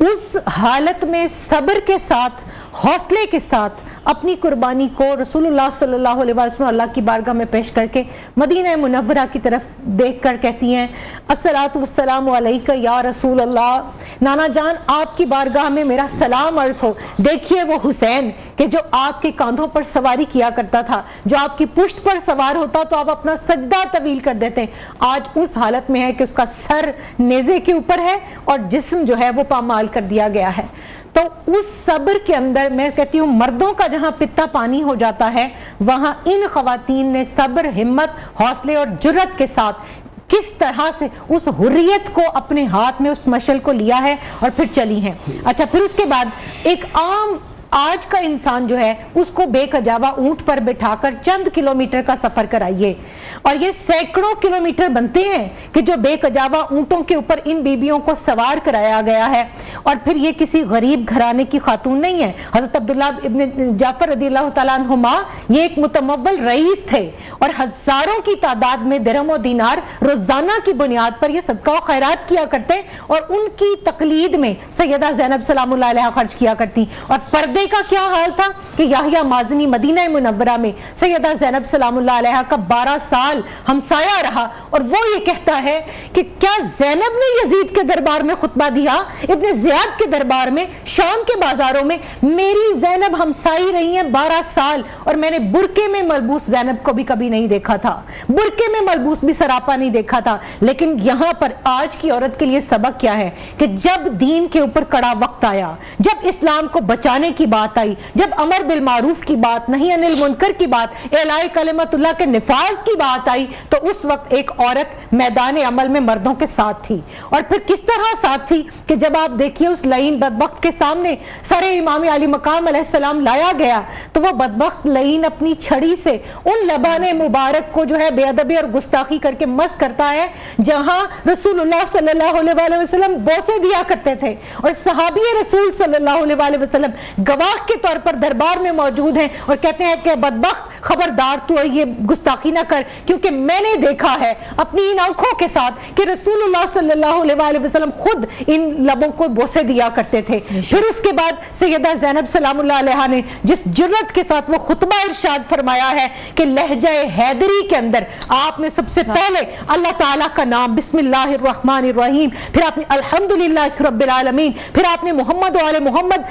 اس حالت میں صبر کے ساتھ، حوصلے کے ساتھ اپنی قربانی کو رسول اللہ صلی اللہ علیہ وسلم اللہ کی بارگاہ میں پیش کر کے مدینہ منورہ کی طرف دیکھ کر کہتی ہیں الصلاۃ والسلام علیک یا رسول اللہ، نانا جان آپ کی بارگاہ میں میرا سلام عرض ہو. دیکھیے وہ حسین کہ جو آپ کے کاندھوں پر سواری کیا کرتا تھا، جو آپ کی پشت پر سوار ہوتا تو آپ اپنا سجدہ طویل کر دیتے، آج اس حالت میں ہے کہ اس کا سر نیزے کے اوپر ہے اور جسم جو ہے وہ پامال کر دیا گیا ہے. تو اس صبر کے اندر میں کہتی ہوں مردوں کا جہاں پتا پانی ہو جاتا ہے وہاں ان خواتین نے صبر، ہمت، حوصلے اور جرت کے ساتھ کس طرح سے اس حریت کو اپنے ہاتھ میں اس مشعل کو لیا ہے اور پھر چلی ہیں. اچھا، پھر اس کے بعد ایک عام آج کا انسان جو ہے اس کو بے کجاوا اونٹ پر بٹھا کر چند کلومیٹر کا سفر کرائیے، اور یہ سینکڑوں کلومیٹر بنتے ہیں کہ جو بے کجاوا اونٹوں کے اوپر ان بیبیوں کو سوار کرایا گیا ہے. اور پھر یہ کسی غریب گھرانے کی خاتون نہیں ہے. حضرت عبداللہ ابن جعفر رضی اللہ تعالیٰ عنہما یہ ایک متمول رئیس تھے اور ہزاروں کی تعداد میں درہم و دینار روزانہ کی بنیاد پر یہ صدقہ و خیرات کیا کرتے اور ان کی تقلید میں سیدہ زینب سلام اللہ علیہ خرچ کیا کرتی. اور پردے کا کیا حال تھا کہ یحییٰ مازنی مدینہ منورہ میں سیدہ زینب سلام اللہ علیہ کا 12 سال ہمسایہ رہا، اور وہ یہ کہتا ہے کہ کیا زینب نے یزید کے دربار میں خطبہ دیا، ابن زیاد کے دربار میں، شام کے بازاروں میں؟ میری زینب ہمسائی رہی ہیں 12 سال اور میں نے برقعے میں ملبوس زینب کو بھی کبھی نہیں دیکھا تھا، برقعے میں ملبوس بھی سراپا نہیں دیکھا تھا. لیکن یہاں پر آج کی عورت کے لیے سبق کیا ہے کہ جب دین کے اوپر کڑا وقت آیا، جب اسلام کو بچانے کی بات آئی، جب امر بالمعروف کی بات، نہی عن المنکر کی بات، اعلاء کلمت اللہ کے نفاذ کی بات آئی، تو اس وقت ایک عورت میدان عمل میں مردوں کے ساتھ تھی. اور پھر کس طرح ساتھ تھی کہ جب آپ دیکھیے اس لعین بدبخت کے سامنے سر امام علی مقام علیہ السلام لایا گیا تو وہ بدبخت لعین اپنی چھڑی سے ان لبان مبارک کو جو ہے بے ادبی اور گستاخی کر کے مس کرتا ہے جہاں رسول اللہ صلی اللہ علیہ وسلم بوسے دیا کرتے تھے، اور صحابی رسول صلی اللہ علیہ وسلم گواہ کے طور پر دربار میں موجود ہیں اور کہتے ہیں کہ بدبخت خبردار تو یہ گستاخی نہ کر، کیونکہ میں نے دیکھا ہے اپنی ان آنکھوں کے ساتھ کہ رسول اللہ صلی اللہ علیہ وسلم خود ان لبوں کو بوسے دیا کرتے تھے. پھر اس کے بعد سیدہ زینب سلام اللہ علیہ نے جس جرت کے ساتھ وہ خطبہ ارشاد فرمایا ہے کہ لہجہ حیدری کے اندر آپ نے سب سے پہلے اللہ تعالیٰ کا نام بسم اللہ الرحمن الرحیم، پھر آپ نے الحمدللہ رب العالمین، پھر آپ نے محمد و آل محمد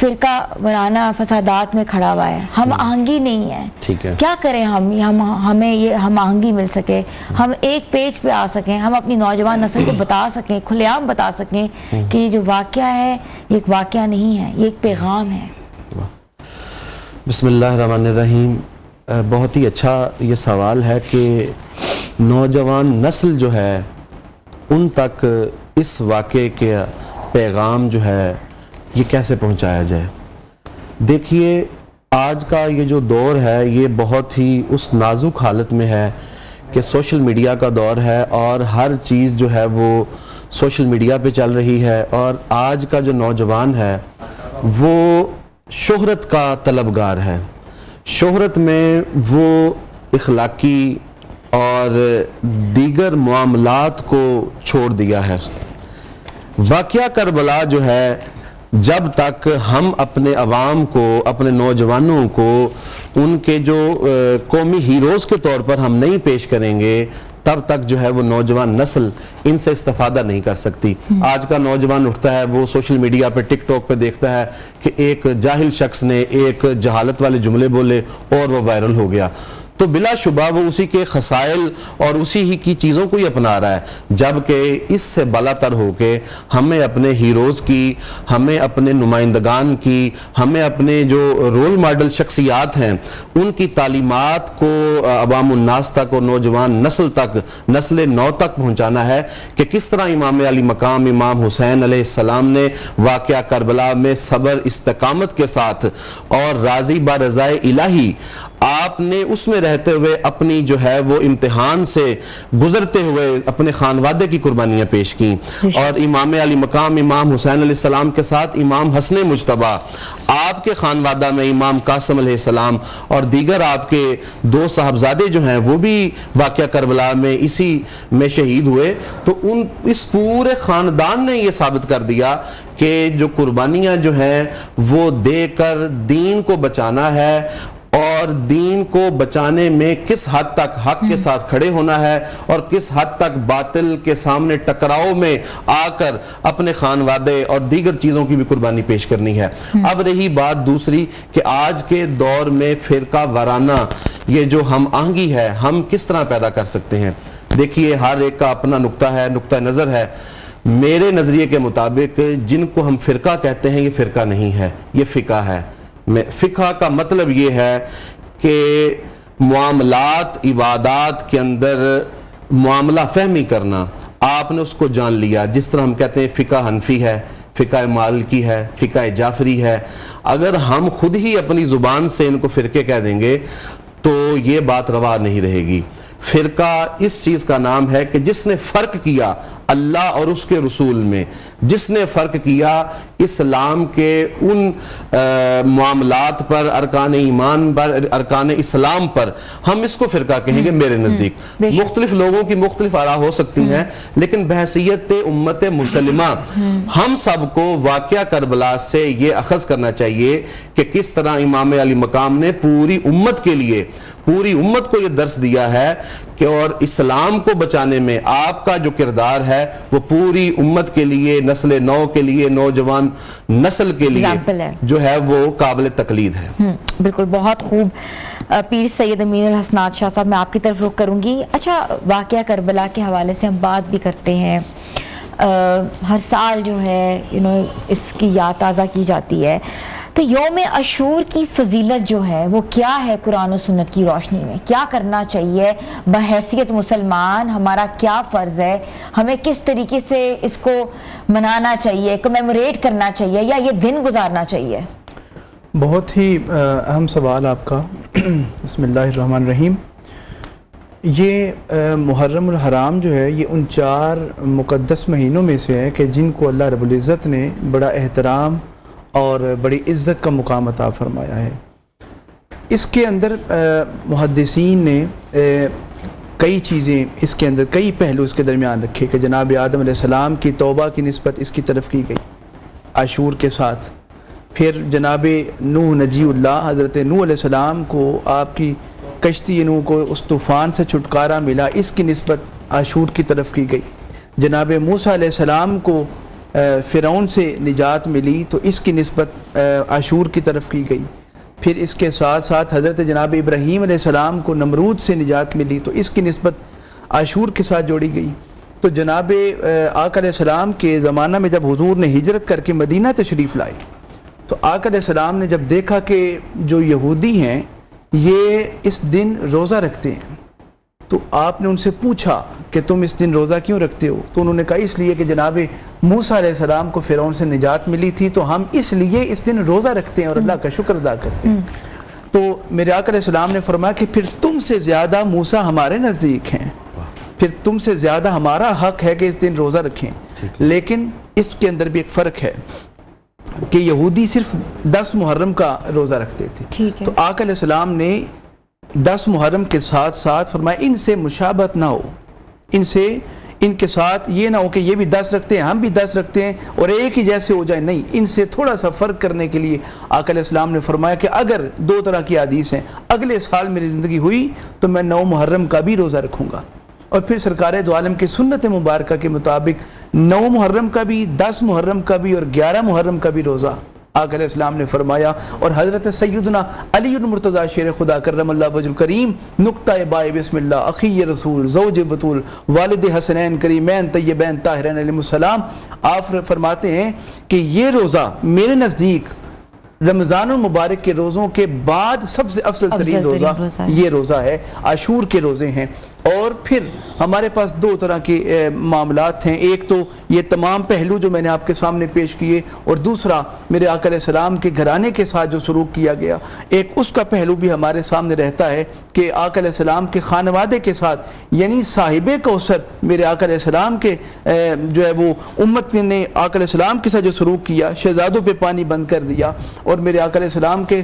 فرقہ وارانہ فسادات میں کھڑا ہوا ہے، ہم آہنگی نہیں ہے. ٹھیک ہے. کیا کریں ہمیں یہ ہم آہنگی مل سکے، ہم ایک پیج پہ آ سکیں، ہم اپنی نوجوان نسل کو بتا سکیں، کھلے عام بتا سکیں کہ یہ جو واقعہ ہے یہ ایک واقعہ نہیں ہے، یہ ایک پیغام ہے. بسم اللہ الرحمن الرحیم. بہت ہی اچھا یہ سوال ہے کہ نوجوان نسل جو ہے ان تک اس واقعے کے پیغام جو ہے یہ کیسے پہنچایا جائے. دیکھیے آج کا یہ جو دور ہے یہ بہت ہی اس نازک حالت میں ہے کہ سوشل میڈیا کا دور ہے اور ہر چیز جو ہے وہ سوشل میڈیا پہ چل رہی ہے، اور آج کا جو نوجوان ہے وہ شہرت کا طلبگار ہے. شہرت میں وہ اخلاقی اور دیگر معاملات کو چھوڑ دیا ہے. واقعہ کربلا جو ہے جب تک ہم اپنے عوام کو، اپنے نوجوانوں کو ان کے جو قومی ہیروز کے طور پر ہم نہیں پیش کریں گے تب تک جو ہے وہ نوجوان نسل ان سے استفادہ نہیں کر سکتی. آج کا نوجوان اٹھتا ہے وہ سوشل میڈیا پہ ٹک ٹاک پہ دیکھتا ہے کہ ایک جاہل شخص نے ایک جہالت والے جملے بولے اور وہ وائرل ہو گیا، تو بلا شبہ وہ اسی کے خسائل اور اسی ہی کی چیزوں کو ہی اپنا رہا ہے. جبکہ اس سے بالاتر ہو کے ہمیں اپنے ہیروز کی، ہمیں اپنے نمائندگان کی، ہمیں اپنے جو رول ماڈل شخصیات ہیں ان کی تعلیمات کو عوام الناس تک اور نوجوان نسل تک، نسل نو تک پہنچانا ہے کہ کس طرح امام علی مقام امام حسین علیہ السلام نے واقعہ کربلا میں صبر استقامت کے ساتھ اور راضی برضائے الہی آپ نے اس میں رہتے ہوئے اپنی جو ہے وہ امتحان سے گزرتے ہوئے اپنے خانوادے کی قربانیاں پیش کی. اور امام علی مقام امام حسین علیہ السلام کے ساتھ امام حسن مجتبیٰ، آپ کے خانوادہ میں امام قاسم علیہ السلام اور دیگر آپ کے 2 صاحبزادے جو ہیں وہ بھی واقعہ کربلا میں اسی میں شہید ہوئے. تو اس پورے خاندان نے یہ ثابت کر دیا کہ جو قربانیاں جو ہیں وہ دے کر دین کو بچانا ہے اور دین کو بچانے میں کس حد تک حق کے ساتھ کھڑے ہونا ہے اور کس حد تک باطل کے سامنے ٹکراؤ میں آ کر اپنے خانوادے اور دیگر چیزوں کی بھی قربانی پیش کرنی ہے. اب رہی بات دوسری کہ آج کے دور میں فرقہ وارانہ یہ جو ہم آہنگی ہے ہم کس طرح پیدا کر سکتے ہیں. دیکھیے ہر ایک کا اپنا نقطہ ہے، نقطہ نظر ہے. میرے نظریے کے مطابق جن کو ہم فرقہ کہتے ہیں یہ فرقہ نہیں ہے، یہ فقہ ہے. فقہ کا مطلب یہ ہے کہ معاملات عبادات کے اندر معاملہ فہمی کرنا. آپ نے اس کو جان لیا، جس طرح ہم کہتے ہیں فقہ حنفی ہے، فقہ مالکی ہے، فقہ جعفری ہے. اگر ہم خود ہی اپنی زبان سے ان کو فرقے کہہ دیں گے تو یہ بات روا نہیں رہے گی. فرقہ اس چیز کا نام ہے کہ جس نے فرق کیا اللہ اور اس کے رسول میں، جس نے فرق کیا اسلام کے ان معاملات پر، ارکان ایمان پر، ارکان اسلام پر، ہم اس کو فرقہ کہیں گے. میرے نزدیک مختلف لوگوں کی مختلف آراء ہو سکتی ہیں لیکن بحیثیت امت مسلمہ ہم سب کو واقعہ کربلا سے یہ اخذ کرنا چاہیے کہ کس طرح امام علی مقام نے پوری امت کے لیے، پوری امت کو یہ درس دیا ہے کہ اور اسلام کو بچانے میں آپ کا جو کردار ہے وہ پوری امت کے لیے، نسل نو کے لیے، نوجوان نسل کے لیے جو ہے وہ قابل تقلید ہے. بالکل، بہت خوب. پیر سید امین الحسنات شاہ صاحب میں آپ کی طرف رخ کروں گی. اچھا، واقعہ کربلا کے حوالے سے ہم بات بھی کرتے ہیں، ہر سال جو ہے اس کی یاد تازہ کی جاتی ہے. تو یوم عاشور کی فضیلت جو ہے وہ کیا ہے قرآن و سنت کی روشنی میں؟ کیا کرنا چاہیے بحیثیت مسلمان؟ ہمارا کیا فرض ہے؟ ہمیں کس طریقے سے اس کو منانا چاہیے، کمیموریٹ کرنا چاہیے یا یہ دن گزارنا چاہیے؟ بہت ہی اہم سوال آپ کا. بسم اللہ الرحمن الرحیم. یہ محرم الحرام جو ہے یہ ان 4 مقدس مہینوں میں سے ہے کہ جن کو اللہ رب العزت نے بڑا احترام اور بڑی عزت کا مقام عطا فرمایا ہے. اس کے اندر محدثین نے کئی چیزیں اس کے اندر، کئی پہلو اس کے درمیان رکھے کہ جناب آدم علیہ السلام کی توبہ کی نسبت اس کی طرف کی گئی عاشور کے ساتھ. پھر جناب نوح نجی اللہ، حضرت نوح علیہ السلام کو آپ کی کشتی نوح کو اس طوفان سے چھٹکارا ملا، اس کی نسبت عاشور کی طرف کی گئی. جناب موسیٰ علیہ السلام کو فرعون سے نجات ملی تو اس کی نسبت عاشور کی طرف کی گئی. پھر اس کے ساتھ ساتھ حضرت جناب ابراہیم علیہ السلام کو نمرود سے نجات ملی تو اس کی نسبت عاشور کے ساتھ جوڑی گئی. تو جناب آقا علیہ السلام کے زمانہ میں جب حضور نے ہجرت کر کے مدینہ تشریف لائے تو آقا علیہ السلام نے جب دیکھا کہ جو یہودی ہیں یہ اس دن روزہ رکھتے ہیں تو آپ نے ان سے پوچھا کہ تم اس دن روزہ کیوں رکھتے ہو؟ تو انہوں نے کہا اس لیے کہ جناب موسیٰ علیہ السلام کو فرعون سے نجات ملی تھی تو ہم اس لیے اس دن روزہ رکھتے ہیں اور اللہ کا شکر ادا کرتے ہیں. تو میرے آقا علیہ السلام نے فرمایا کہ پھر تم سے زیادہ موسیٰ ہمارے نزدیک ہیں, پھر تم سے زیادہ ہمارا حق ہے کہ اس دن روزہ رکھیں. لیکن اس کے اندر بھی ایک فرق ہے کہ یہودی صرف 10 محرم کا روزہ رکھتے تھے, تو آقا علیہ السلام نے 10 محرم کے ساتھ ساتھ فرمایا ان سے مشابہت نہ ہو, ان کے ساتھ یہ نہ ہو کہ یہ بھی 10 رکھتے ہیں ہم بھی 10 رکھتے ہیں اور ایک ہی جیسے ہو جائے, نہیں, ان سے تھوڑا سا فرق کرنے کے لیے آقا علیہ السلام نے فرمایا کہ اگر 2 طرح کی حدیث ہیں, اگلے سال میری زندگی ہوئی تو میں 9 محرم کا بھی روزہ رکھوں گا, اور پھر سرکار دو عالم کی سنت مبارکہ کے مطابق 9 محرم کا بھی, 10 محرم کا بھی اور 11 محرم کا بھی روزہ آقا علیہ السلام نے فرمایا. اور حضرت سیدنا علی المرتضیٰ شیر خدا کرم اللہ وجہ الکریم نقطہ بائے بسم اللہ اخی رسول زوج بطول والد حسنین کریمین طیبین طاہرین علیہ السلام, آپ فرماتے ہیں کہ یہ روزہ میرے نزدیک رمضان المبارک کے روزوں کے بعد سب سے افضل ترین روزہ یہ روزہ ہے, عاشور کے روزے ہیں. اور پھر ہمارے پاس 2 طرح کے معاملات ہیں, ایک تو یہ تمام پہلو جو میں نے آپ کے سامنے پیش کیے, اور دوسرا میرے آقا علیہ السلام کے گھرانے کے ساتھ جو سلوک کیا گیا, ایک اس کا پہلو بھی ہمارے سامنے رہتا ہے کہ آقا علیہ السلام کے خانوادے کے ساتھ یعنی صاحب کوثر میرے آقا علیہ السلام کے جو ہے وہ امت نے آقا علیہ السلام کے ساتھ جو سلوک کیا, شہزادوں پہ پانی بند کر دیا, اور میرے آقا علیہ السلام کے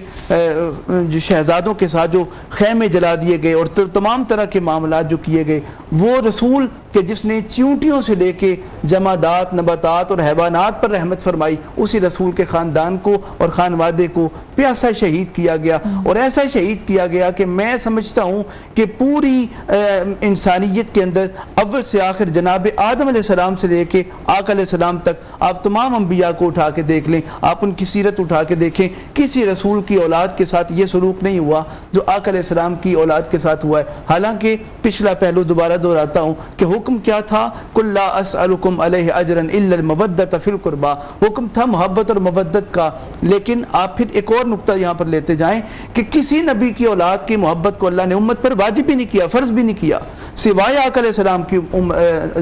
جو شہزادوں کے ساتھ جو خیمے جلا دیے گئے اور تمام طرح کے معاملات جو کیے گئے, وہ رسول کہ جس نے چیونٹیوں سے لے کے جمادات, نباتات اور حیوانات پر رحمت فرمائی, اسی رسول کے خاندان کو اور خانوادے کو پیاسا شہید کیا گیا. اور ایسا شہید کیا گیا کہ میں سمجھتا ہوں کہ پوری انسانیت کے اندر اول سے آخر جناب آدم علیہ السلام سے لے کے آقا علیہ السلام تک آپ تمام انبیاء کو اٹھا کے دیکھ لیں, آپ ان کی سیرت اٹھا کے دیکھیں, کسی رسول کی اولاد کے ساتھ یہ سلوک نہیں ہوا جو آقا علیہ السلام کی اولاد کے ساتھ ہوا ہے. حالانکہ پچھلا پہلو دوبارہ دہراتا ہوں کہ حکم کیا تھا, قل لا اسألکم علیہ اجرا الا المودۃ فی القربى, حکم تھا محبت اور مودت کا. لیکن آپ پھر ایک اور نقطہ یہاں پر لیتے جائیں کہ کسی نبی کی اولاد کی محبت کو اللہ نے امت پر واجب بھی نہیں کیا, فرض بھی نہیں کیا, سوائے آقا علیہ السلام کی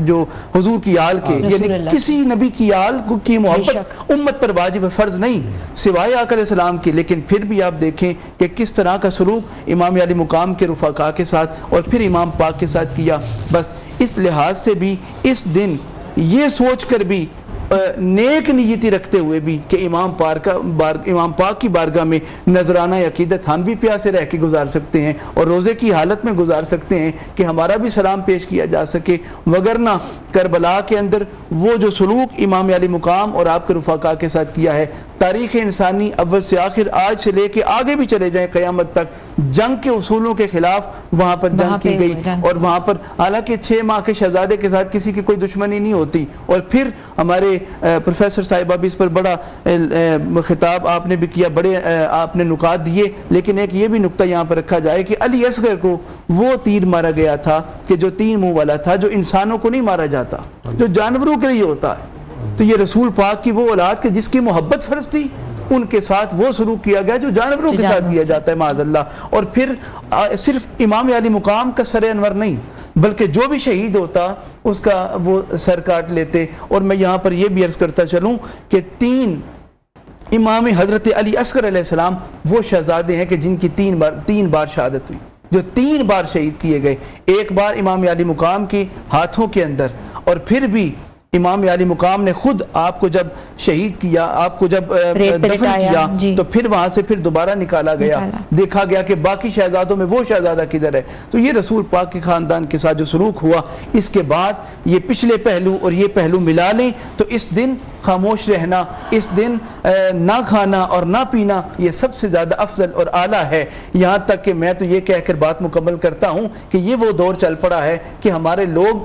جو حضور کی آل کے, یعنی کسی نبی کی آل کی محبت امت پر واجب فرض نہیں سوائے آقا علیہ السلام کی. لیکن پھر بھی آپ دیکھیں کہ کس طرح کا سلوک امام علی مقام کے رفقا کے ساتھ اور پھر امام پاک کے ساتھ کیا. بس اس لحاظ سے بھی اس دن یہ سوچ کر بھی نیک نیتی رکھتے ہوئے بھی کہ امام پاک کی بارگاہ میں نذرانہ عقیدت ہم بھی پیاسے رہ کے گزار سکتے ہیں اور روزے کی حالت میں گزار سکتے ہیں کہ ہمارا بھی سلام پیش کیا جا سکے. وگرنہ کربلا کے اندر وہ جو سلوک امام علی مقام اور آپ کے رفقا کے ساتھ کیا ہے, تاریخ انسانی اول سے آخر آج سے لے کے آگے بھی چلے جائیں قیامت تک, جنگ کے اصولوں کے خلاف وہاں پر جنگ کی گئی. اور وہاں پر حالانکہ 6 ماہ کے شہزادے کے ساتھ کسی کی کوئی دشمنی نہیں ہوتی. اور پھر ہمارے پروفیسر صاحبہ بھی اس پر بڑا خطاب آپ نے بھی کیا, بڑے آپ نے نکات دیے. لیکن ایک یہ بھی نقطہ یہاں پر رکھا جائے کہ علی اصغر کو وہ تیر مارا گیا تھا کہ جو 3 منہ والا تھا, جو انسانوں کو نہیں مارا جاتا, جو جانوروں کے لیے ہوتا ہے. تو یہ رسول پاک کی وہ اولاد کے جس کی محبت فرض تھی, ان کے ساتھ وہ سلوک کیا گیا جو جانوروں کے ساتھ کیا جاتا ہے معاذ اللہ. اور پھر صرف امام علی مقام کا سر انور نہیں بلکہ جو بھی شہید ہوتا اس کا وہ سر کاٹ لیتے. اور میں یہاں پر یہ بھی عرض کرتا چلوں کہ 3 امام حضرت علی اصغر علیہ السلام وہ شہزادے ہیں کہ جن کی 3 بار شہادت ہوئی, جو 3 بار شہید کیے گئے. ایک بار امام علی مقام کے ہاتھوں کے اندر, اور پھر بھی امام علی مقام نے خود آپ کو جب شہید کیا, آپ کو جب دفن کیا, تو پھر وہاں سے پھر دوبارہ نکالا گیا, دیکھا گیا کہ باقی شہزادوں میں وہ شہزادہ کدھر ہے. تو یہ رسول پاک کے خاندان کے ساتھ جو سلوک ہوا, اس کے بعد یہ پچھلے پہلو اور یہ پہلو ملا لیں تو اس دن خاموش رہنا, اس دن نہ کھانا اور نہ پینا, یہ سب سے زیادہ افضل اور اعلیٰ ہے. یہاں تک کہ میں تو یہ کہہ کر بات مکمل کرتا ہوں کہ یہ وہ دور چل پڑا ہے کہ ہمارے لوگ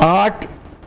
8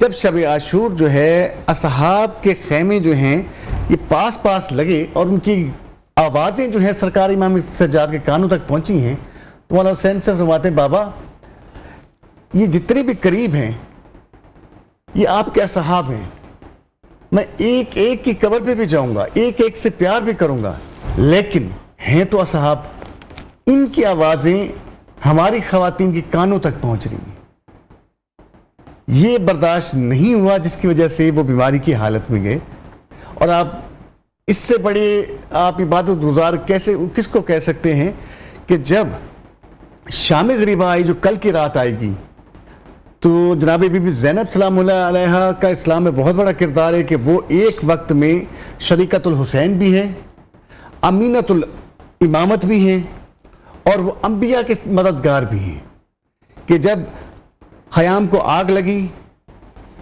جب شب عاشور جو ہے اصحاب کے خیمے جو ہیں یہ پاس پاس لگے اور ان کی آوازیں جو ہیں سرکار امام سجاد کے کانوں تک پہنچی ہیں تو مولانا حسین سے فرماتے ہیں بابا یہ جتنے بھی قریب ہیں یہ آپ کے اصحاب ہیں، میں ایک ایک کی قبر پہ بھی جاؤں گا، ایک ایک سے پیار بھی کروں گا، لیکن ہیں تو اصحاب، ان کی آوازیں ہماری خواتین کی کانوں تک پہنچ رہی ہیں۔ یہ برداشت نہیں ہوا جس کی وجہ سے وہ بیماری کی حالت میں گئے۔ اور آپ اس سے بڑے آپ عبادت گزار کس کو کہہ سکتے ہیں کہ جب شام غریبہ آئی جو کل کی رات آئے گی تو جناب بی بی زینب سلام اللہ علیہا کا اسلام میں بہت بڑا کردار ہے کہ وہ ایک وقت میں شریکت الحسین بھی ہیں، امینت الامامت بھی ہیں، اور وہ انبیاء کے مددگار بھی ہیں کہ جب خیام کو آگ لگی،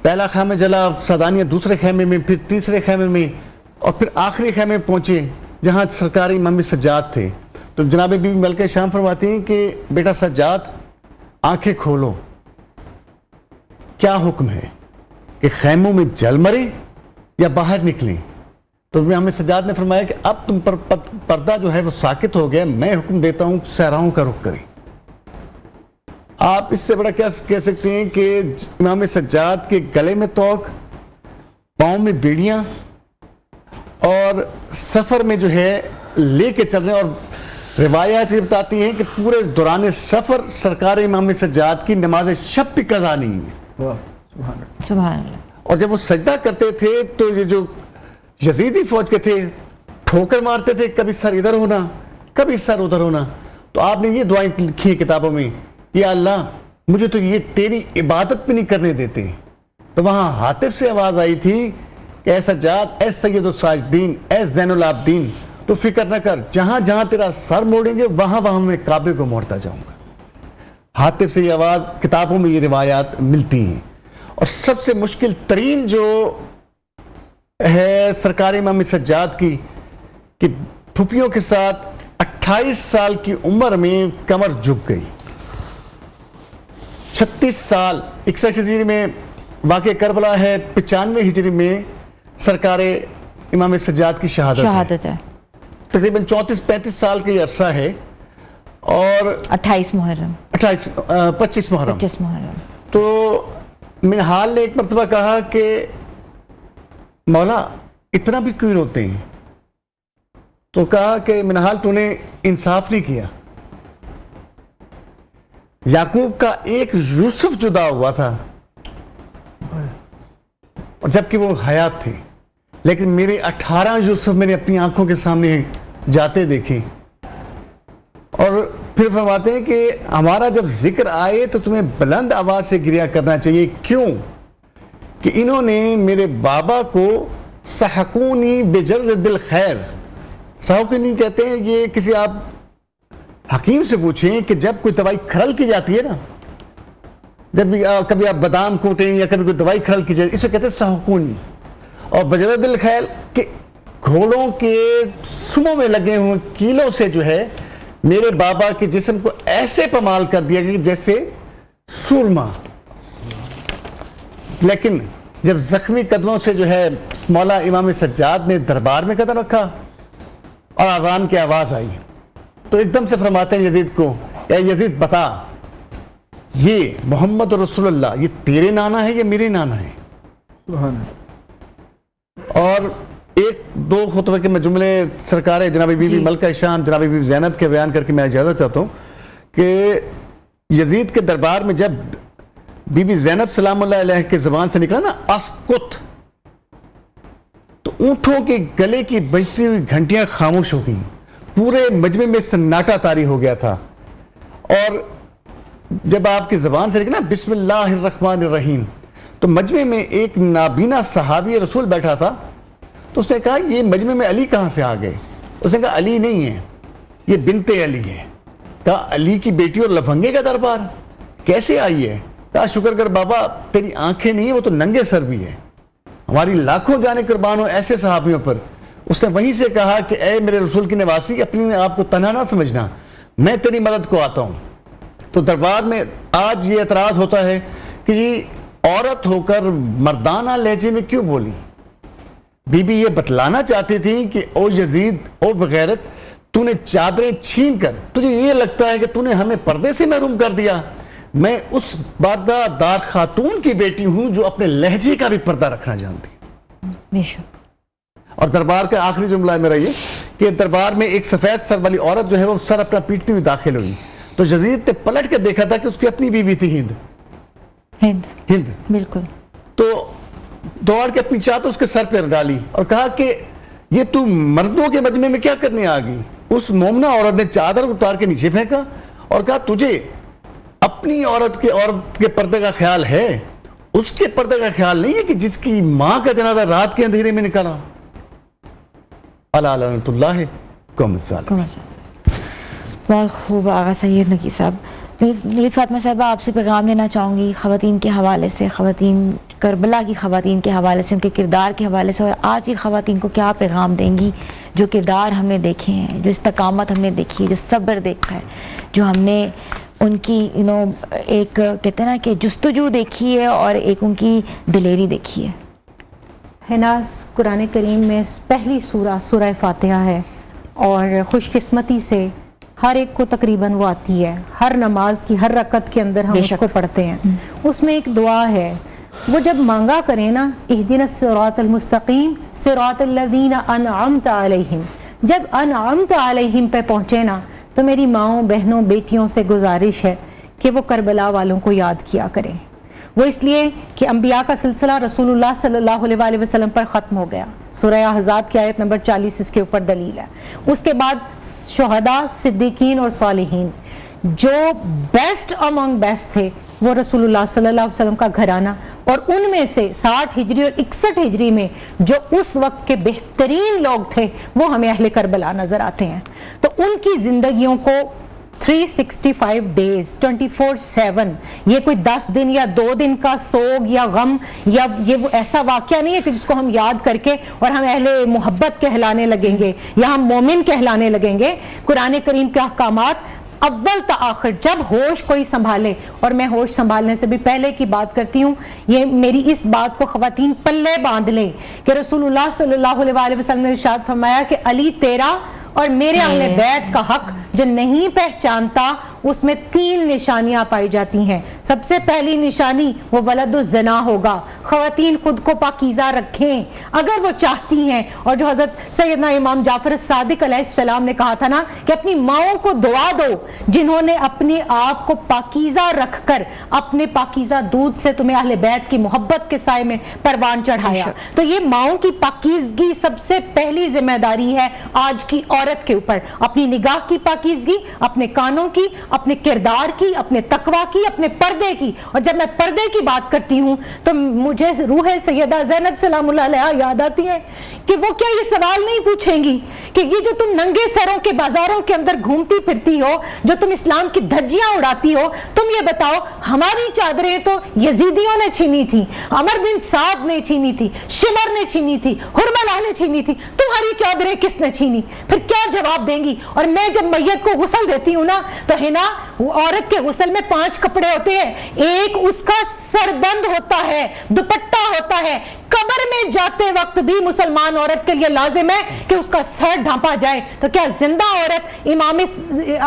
پہلا خیمہ جلا، سادانیہ دوسرے خیمے میں، پھر تیسرے خیمے میں، اور پھر آخری خیمے میں پہنچے جہاں سرکاری امام سجاد تھے، تو جناب بی بی ملکہ شام فرماتی ہیں کہ بیٹا سجاد آنکھیں کھولو، کیا حکم ہے کہ خیموں میں جل مریں یا باہر نکلیں؟ تو امام سجاد نے فرمایا کہ اب تم پر پردہ جو ہے وہ ساکت ہو گیا، میں حکم دیتا ہوں صحراؤں کا رخ کریں۔ آپ اس سے بڑا کیا کہہ سکتے ہیں کہ امام سجاد کے گلے میں توق، پاؤں میں بیڑیاں، اور سفر میں جو ہے لے کے چل رہے ہیں، اور روایات یہ بتاتی ہیں کہ پورے دوران سفر سرکار امام سجاد کی نماز شب بھی قضا نہیں ہے۔ سبحان اللہ۔ اور جب وہ سجدہ کرتے تھے تو یہ جو یزیدی فوج کے تھے ٹھوکر مارتے تھے، کبھی سر ادھر ہونا کبھی سر ادھر ہونا، تو آپ نے یہ دعائیں لکھی ہیں کتابوں میں، یا اللہ مجھے تو یہ تیری عبادت بھی نہیں کرنے دیتے۔ تو وہاں حاطف سے آواز آئی تھی کہ اے سجاد، اے سید الساجدین، اے زین العابدین، تو فکر نہ کر، جہاں جہاں تیرا سر موڑیں گے وہاں وہاں میں کعبے کو موڑتا جاؤں گا۔ حاطف سے یہ آواز کتابوں میں یہ روایات ملتی ہیں۔ اور سب سے مشکل ترین جو ہے سرکار امام سجاد کی کہ پھپھیوں کے ساتھ 28 سال کی عمر میں کمر جھک گئی، 36 سال 61 ہجری میں واقع کربلا ہے، 95 ہجری میں سرکار امام سجاد کی شہادت ہے۔ تقریباً 34-35 سال کا یہ عرصہ ہے، اور 28 محرم 25 محرم 25 محرم۔ تو منہال نے ایک مرتبہ کہا کہ مولا اتنا بھی کیوں روتے ہیں؟ تو کہا کہ منہال تو نے انصاف نہیں کیا، یعقوب کا ایک یوسف جدا ہوا تھا اور جبکہ وہ حیات تھے، لیکن میرے 18 یوسف میں نے اپنی آنکھوں کے سامنے جاتے دیکھے۔ اور پھر فرماتے ہیں کہ ہمارا جب ذکر آئے تو تمہیں بلند آواز سے گریہ کرنا چاہیے، کیوں کہ انہوں نے میرے بابا کو سحقونی بجرد الخیر، سحقونی کہتے ہیں، یہ کسی آپ حکیم سے پوچھیں کہ جب کوئی دوائی کھرل کی جاتی ہے نا، جب بھی کبھی آپ بادام کوٹیں یا کبھی کوئی دوائی کھرل کی جاتی ہے، اسے کہتے ہیں سحقونی۔ اور بجرد الخیر کہ گھوڑوں کے سموں میں لگے ہوئے کیلوں سے جو ہے میرے بابا کے جسم کو ایسے پمال کر دیا گیا جیسے سورما۔ لیکن جب زخمی قدموں سے جو ہے مولا امام سجاد نے دربار میں قدم رکھا اور اذان کی آواز آئی تو ایک دم سے فرماتے ہیں یزید کو، اے یزید بتا، یہ محمد رسول اللہ یہ تیرے نانا ہے یا میرے نانا ہے؟ اور ایک دو خطبے کے میں جملے سرکار جناب بی بی ملکہ شام جناب بی بی زینب کے بیان کر کے میں اجازت چاہتا ہوں کہ یزید کے دربار میں جب بی بی زینب سلام اللہ علیہ کے زبان سے نکلا نا اسکت، تو اونٹوں کے گلے کی بجتی ہوئی گھنٹیاں خاموش ہو گئیں، پورے مجمع میں سناٹا طاری ہو گیا تھا۔ اور جب آپ کی زبان سے نکلا بسم اللہ الرحمن الرحیم، تو مجمع میں ایک نابینا صحابی رسول بیٹھا تھا، تو اس نے کہا یہ مجمع میں علی کہاں سے آ گئے؟ اس نے کہا علی نہیں ہے، یہ بنت علی ہے۔ کہا علی کی بیٹی اور لفنگے کا دربار کیسے آئی ہے؟ کہا شکر کر بابا تیری آنکھیں نہیں ہیں، وہ تو ننگے سر بھی ہے، ہماری لاکھوں جانے قربان ہو ایسے صحابیوں پر۔ اس نے وہیں سے کہا کہ اے میرے رسول کی نواسی، اپنے آپ کو تنہا نہ سمجھنا، میں تیری مدد کو آتا ہوں۔ تو دربار میں آج یہ اعتراض ہوتا ہے کہ جی عورت ہو کر مردانہ لہجے میں کیوں بولی؟ بی بی یہ بتلانا چاہتی تھی کہ او یزید، او بغیرت، تو نے چادریں چھین کر، تجھے یہ لگتا ہے کہ تو نے ہمیں پردے سے محروم کر دیا؟ میں اس پردہ دار خاتون کی بیٹی ہوں جو اپنے لہجے کا بھی پردہ رکھنا جانتی۔ بے شک۔ اور دربار کا آخری جملہ ہے میرا یہ کہ دربار میں ایک سفید سر والی عورت جو ہے وہ سر اپنا پیٹتی ہوئی داخل ہوئی، تو یزید نے پلٹ کے دیکھا تھا کہ اس کی اپنی بیوی تھی ہند، بالکل۔ تو دوڑ کے اپنی چادر اس کے سر پہ ڈالی اور کہا کہ یہ تو مردوں کے مجمع میں کیا کرنے آ گئی؟ اس مومنہ عورت نے چادر اتار کے نیچے پھینکا اور کہا تجھے اپنی عورت کے پردے کا خیال ہے، اس کے پردے کا خیال نہیں ہے کہ جس کی ماں کا جنازہ رات کے اندھیرے میں نکلا۔ لعنت اللہ قوم الظالمین۔ بہت خوب آغا سید نقی صاحب۔ لیڈ فاطمہ صاحبہ، آپ سے پیغام لینا چاہوں گی خواتین کے حوالے سے، خواتین کربلا کی خواتین کے حوالے سے، ان کے کردار کے حوالے سے، اور آج کی خواتین کو کیا پیغام دیں گی جو کردار ہم نے دیکھے ہیں، جو استقامت ہم نے دیکھی ہے، جو صبر دیکھا ہے، جو ہم نے ان کی ایک کہتے ہیں نا کہ جستجو دیکھی ہے اور ایک ان کی دلیری دیکھی ہے۔ حناس قرآن کریم میں پہلی سورہ فاتحہ ہے، اور خوش قسمتی سے ہر ایک کو تقریباً وہ آتی ہے، ہر نماز کی ہر رکعت کے اندر ہم اس کو پڑھتے ہیں۔ اس میں ایک دعا ہے، وہ جب مانگا کریں نا، اہدنا الصراط المستقیم صراط الذین انعمت علیہم، جب انعمت علیہم پہ پہنچے نا تو میری ماؤں، بہنوں، بیٹیوں سے گزارش ہے کہ وہ کربلا والوں کو یاد کیا کریں۔ وہ اس لیے کہ انبیاء کا سلسلہ رسول اللہ صلی اللہ علیہ وآلہ وسلم پر ختم ہو گیا، سورہ احزاب کی آیت نمبر 40 اس کے اوپر دلیل ہے۔ اس کے بعد شہداء، صدیقین اور صالحین، جو بیسٹ امانگ بیسٹ تھے وہ رسول اللہ صلی اللہ علیہ وسلم کا گھرانہ، اور ان میں سے 60 ہجری اور 61 ہجری میں جو اس وقت کے بہترین لوگ تھے وہ ہمیں اہل کربلا نظر آتے ہیں۔ تو ان کی زندگیوں کو 365 ڈیز 24/7، یہ کوئی 10 دن یا 2 دن کا سوگ یا غم یا یہ وہ ایسا واقعہ نہیں ہے کہ جس کو ہم یاد کر کے اور ہم اہل محبت کہلانے لگیں گے یا ہم مومن کہلانے لگیں گے۔ قرآن کریم کے احکامات اول تا آخر جب ہوش کوئی سنبھالے، اور میں ہوش سنبھالنے سے بھی پہلے کی بات کرتی ہوں، یہ میری اس بات کو خواتین پلے باندھ لیں کہ رسول اللہ صلی اللہ علیہ وآلہ وسلم نے ارشاد فرمایا کہ علی تیرا اور میرے اہل بیت کا حق جو نہیں پہچانتا، اس میں 3 نشانیاں پائی جاتی ہیں۔ سب سے پہلی نشانی وہ ولد الزنا ہوگا۔ خواتین خود کو پاکیزہ رکھیں اگر وہ چاہتی ہیں، اور جو حضرت سیدنا امام جعفر صادق علیہ السلام نے کہا تھا نا کہ اپنی ماؤں کو دعا دو جنہوں نے اپنے آپ کو پاکیزہ رکھ کر اپنے پاکیزہ دودھ سے تمہیں اہل بیت کی محبت کے سائے میں پروان چڑھایا۔ تو یہ ماؤں کی پاکیزگی سب سے پہلی ذمہ داری ہے آج کی عورت کے اوپر، اپنی نگاہ کی پاکیزگی، اپنے کانوں کی، اپنے کردار کی، اپنے تقوی کی، اپنے پردے کی۔ اور جب میں پردے کی بات کرتی ہوں تو مجھے روح سیدہ زینب سلام اللہ علیہا یاد آتی ہے کہ وہ کیا یہ سوال نہیں پوچھیں گی کہ یہ جو تم ننگے سروں کے بازاروں کے اندر گھومتی پھرتی ہو، جو تم اسلام کی دھجیاں اڑاتی ہو، تم یہ بتاؤ ہماری چادریں تو یزیدیوں نے چھینی تھی، عمر بن سعد نے چھینی تھی، شمر نے چھینی تھی، حرملہ نے چھینی تھی، تمہاری چادریں کس نے چھینی؟ پھر کیا جواب دیں گی؟ اور میں جب میت کو غسل دیتی ہوں نا تو ہے نا، عورت کے غسل میں 5 کپڑے ہوتے ہیں، ایک اس کا سربند ہوتا ہے، دوپٹہ ہوتا ہے۔ قبر میں جاتے وقت بھی مسلمان عورت کے لیے لازم ہے کہ اس کا سر ڈھانپا جائے۔ تو کیا زندہ عورت امام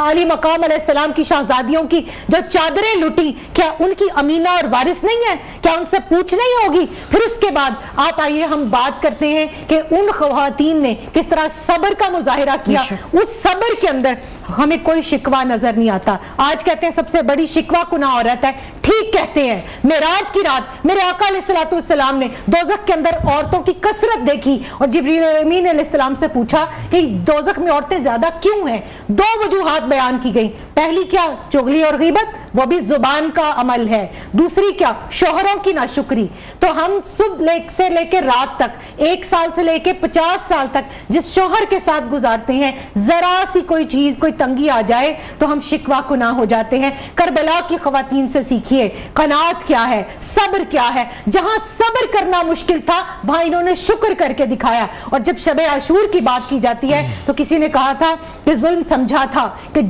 علی مقام علیہ السلام کی شہزادیوں کی جو چادریں لٹی، کیا ان کی امینہ اور وارث نہیں ہے؟ کیا ان سے پوچھ نہیں ہوگی؟ پھر اس کے بعد آپ آئیے ہم بات کرتے ہیں کہ ان خواتین نے کس طرح صبر کا مظاہرہ کیا۔ اس صبر کے اندر ہمیں کوئی شکوہ نظر نہیں آتا۔ آج کہتے ہیں سب سے بڑی شکوہ کناں عورت ہے، ٹھیک کہتے ہیں۔ معراج کی رات میرے آقا علیہ الصلوۃ والسلام نے دوزخ کے اندر عورتوں کی کثرت دیکھی اور جبریل امین علیہ السلام سے پوچھا کہ دوزخ میں عورتیں زیادہ کیوں ہیں؟ 2 وجوہات بیان کی گئی۔ پہلی کیا؟ چغلی اور غیبت، وہ بھی زبان کا عمل ہے۔ دوسری کیا؟ شوہروں کی ناشکری۔ تو ہم صبح سے لے کے رات تک، 1 سال سے لے کے 50 سال تک جس شوہر کے ساتھ گزارتے ہیں، ذرا سی کوئی چیز، کوئی تنگی آ جائے تو ہم شکوہ کناں ہو جاتے ہیں۔ کربلا کی خواتین سے سیکھیے قناعت کیا ہے، صبر کیا ہے۔ جہاں صبر کرنا مشکل تھا وہاں انہوں نے شکر کر کے دکھایا۔ اور جب شب عاشور کی بات کی جاتی ہے تو کسی نے کہا تھا کہ ظلم سمجھا تھا کہ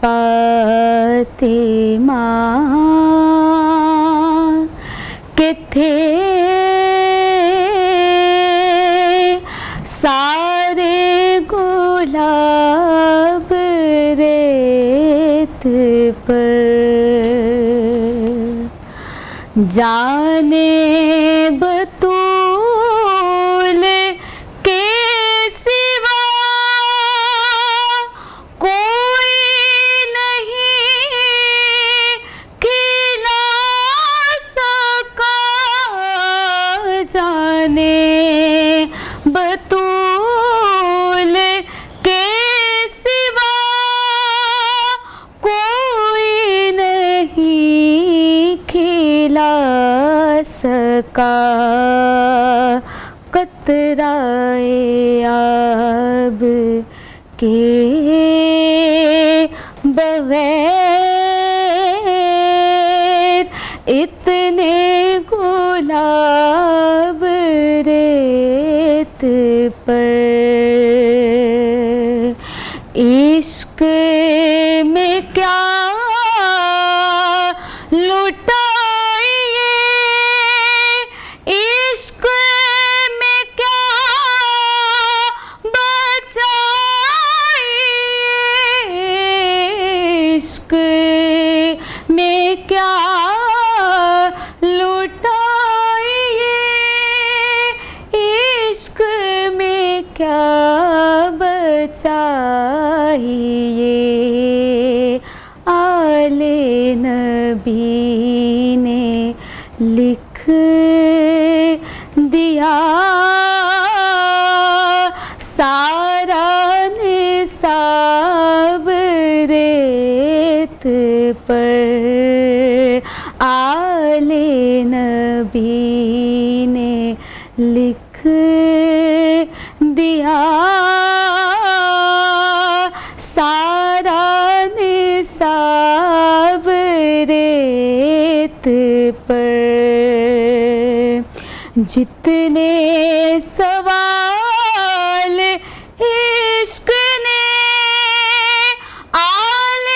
فاطمہ کہ تھے سارے گلاب ریت پر، جانے بطول کے سوا کوئی نہیں کھلا سکا، جانے بطول کے سوا کوئی نہیں کھلا سکا، قطرۂ آب کے بغیر اتنے گلاب ریت پر، عشق میں کیا لٹائیے، عشق میں کیا بچائیے، عشق میں کیا لٹائیے، عشق میں کیا بچائیے، آل نبی نے لکھ دیا سارا نصاب ریت پر، آل نبی نے لکھ دیا سارا نصاب ریت پر، جتنے سوال عشق نے آل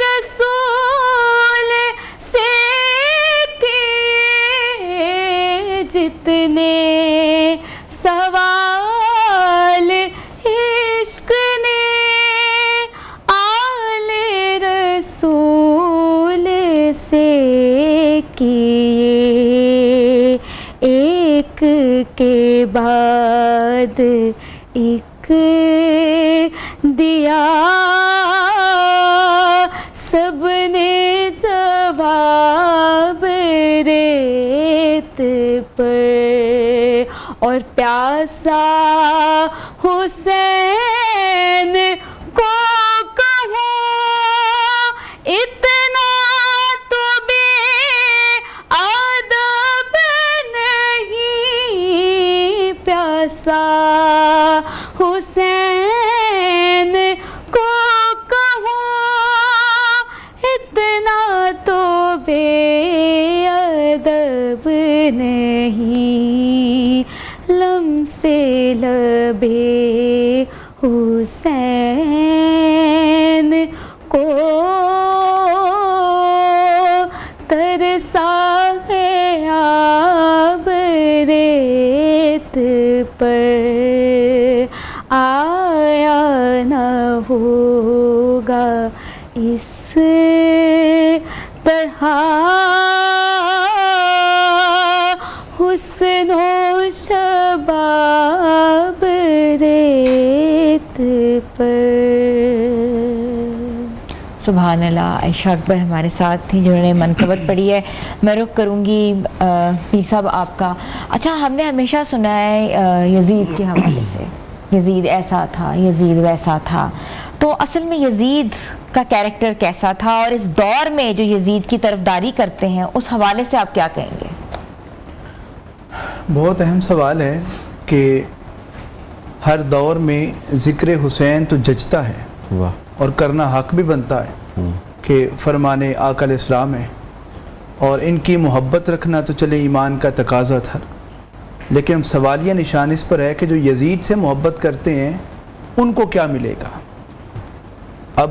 رسول سے کیے، جتنے سوال عشق نے آل رسول سے کیے، ایک کے بعد ایک دیا سب نے جواب ریت پر، اور پیاسا حسین کو کہوں اتنا تو بے ادب نہیں، پیاسا حسین کو کہوں اتنا تو بے ادب نہیں، لمس لبے حسین کو ترسا ہے آب ریت پر، آیا نہ ہوگا اس طرح حسن و شباب ریت پر۔ سبحان اللہ، عائشہ اکبر ہمارے ساتھ تھیں جنہوں نے منقبت پڑھی ہے۔ میں رخ کروں گی پیر صاحب آپ کا۔ اچھا، ہم نے ہمیشہ سنا ہے یزید کے حوالے سے، یزید ایسا تھا، یزید ویسا تھا، تو اصل میں یزید کا کیریکٹر کیسا تھا، اور اس دور میں جو یزید کی طرفداری کرتے ہیں اس حوالے سے آپ کیا کہیں گے؟ بہت اہم سوال ہے کہ ہر دور میں ذکر حسین تو جچتا ہے اور کرنا حق بھی بنتا ہے کہ فرمان آقا علیہ السلام ہے، اور ان کی محبت رکھنا تو چلے ایمان کا تقاضا تھا، لیکن سوالیہ نشان اس پر ہے کہ جو یزید سے محبت کرتے ہیں ان کو کیا ملے گا۔ اب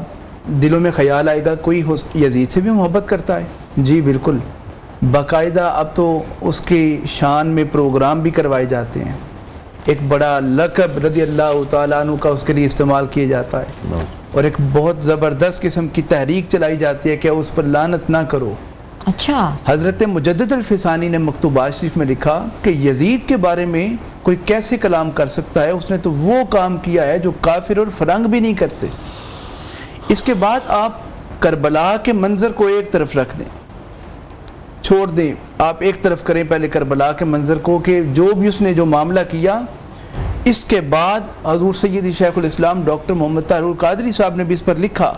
دلوں میں خیال آئے گا کوئی یزید سے بھی محبت کرتا ہے؟ جی بالکل، باقاعدہ اب تو اس کے شان میں پروگرام بھی کروائے جاتے ہیں، ایک بڑا لقب رضی اللہ تعالیٰ عنہ کا اس کے لیے استعمال کیا جاتا ہے، اور ایک بہت زبردست قسم کی تحریک چلائی جاتی ہے کہ اس پر لعنت نہ کرو۔ اچھا، حضرت مجدد الفسانی نے مکتوبات شریف میں لکھا کہ یزید کے بارے میں کوئی کیسے کلام کر سکتا ہے، اس نے تو وہ کام کیا ہے جو کافر اور فرنگ بھی نہیں کرتے۔ اس کے بعد آپ کربلا کے منظر کو ایک طرف رکھ دیں، چھوڑ دیں، آپ ایک طرف کریں پہلے کربلا کے منظر کو کہ جو بھی اس نے جو معاملہ کیا، اس کے بعد حضور سیدی شیخ الاسلام ڈاکٹر محمد طاہر القادری صاحب نے بھی اس پر لکھا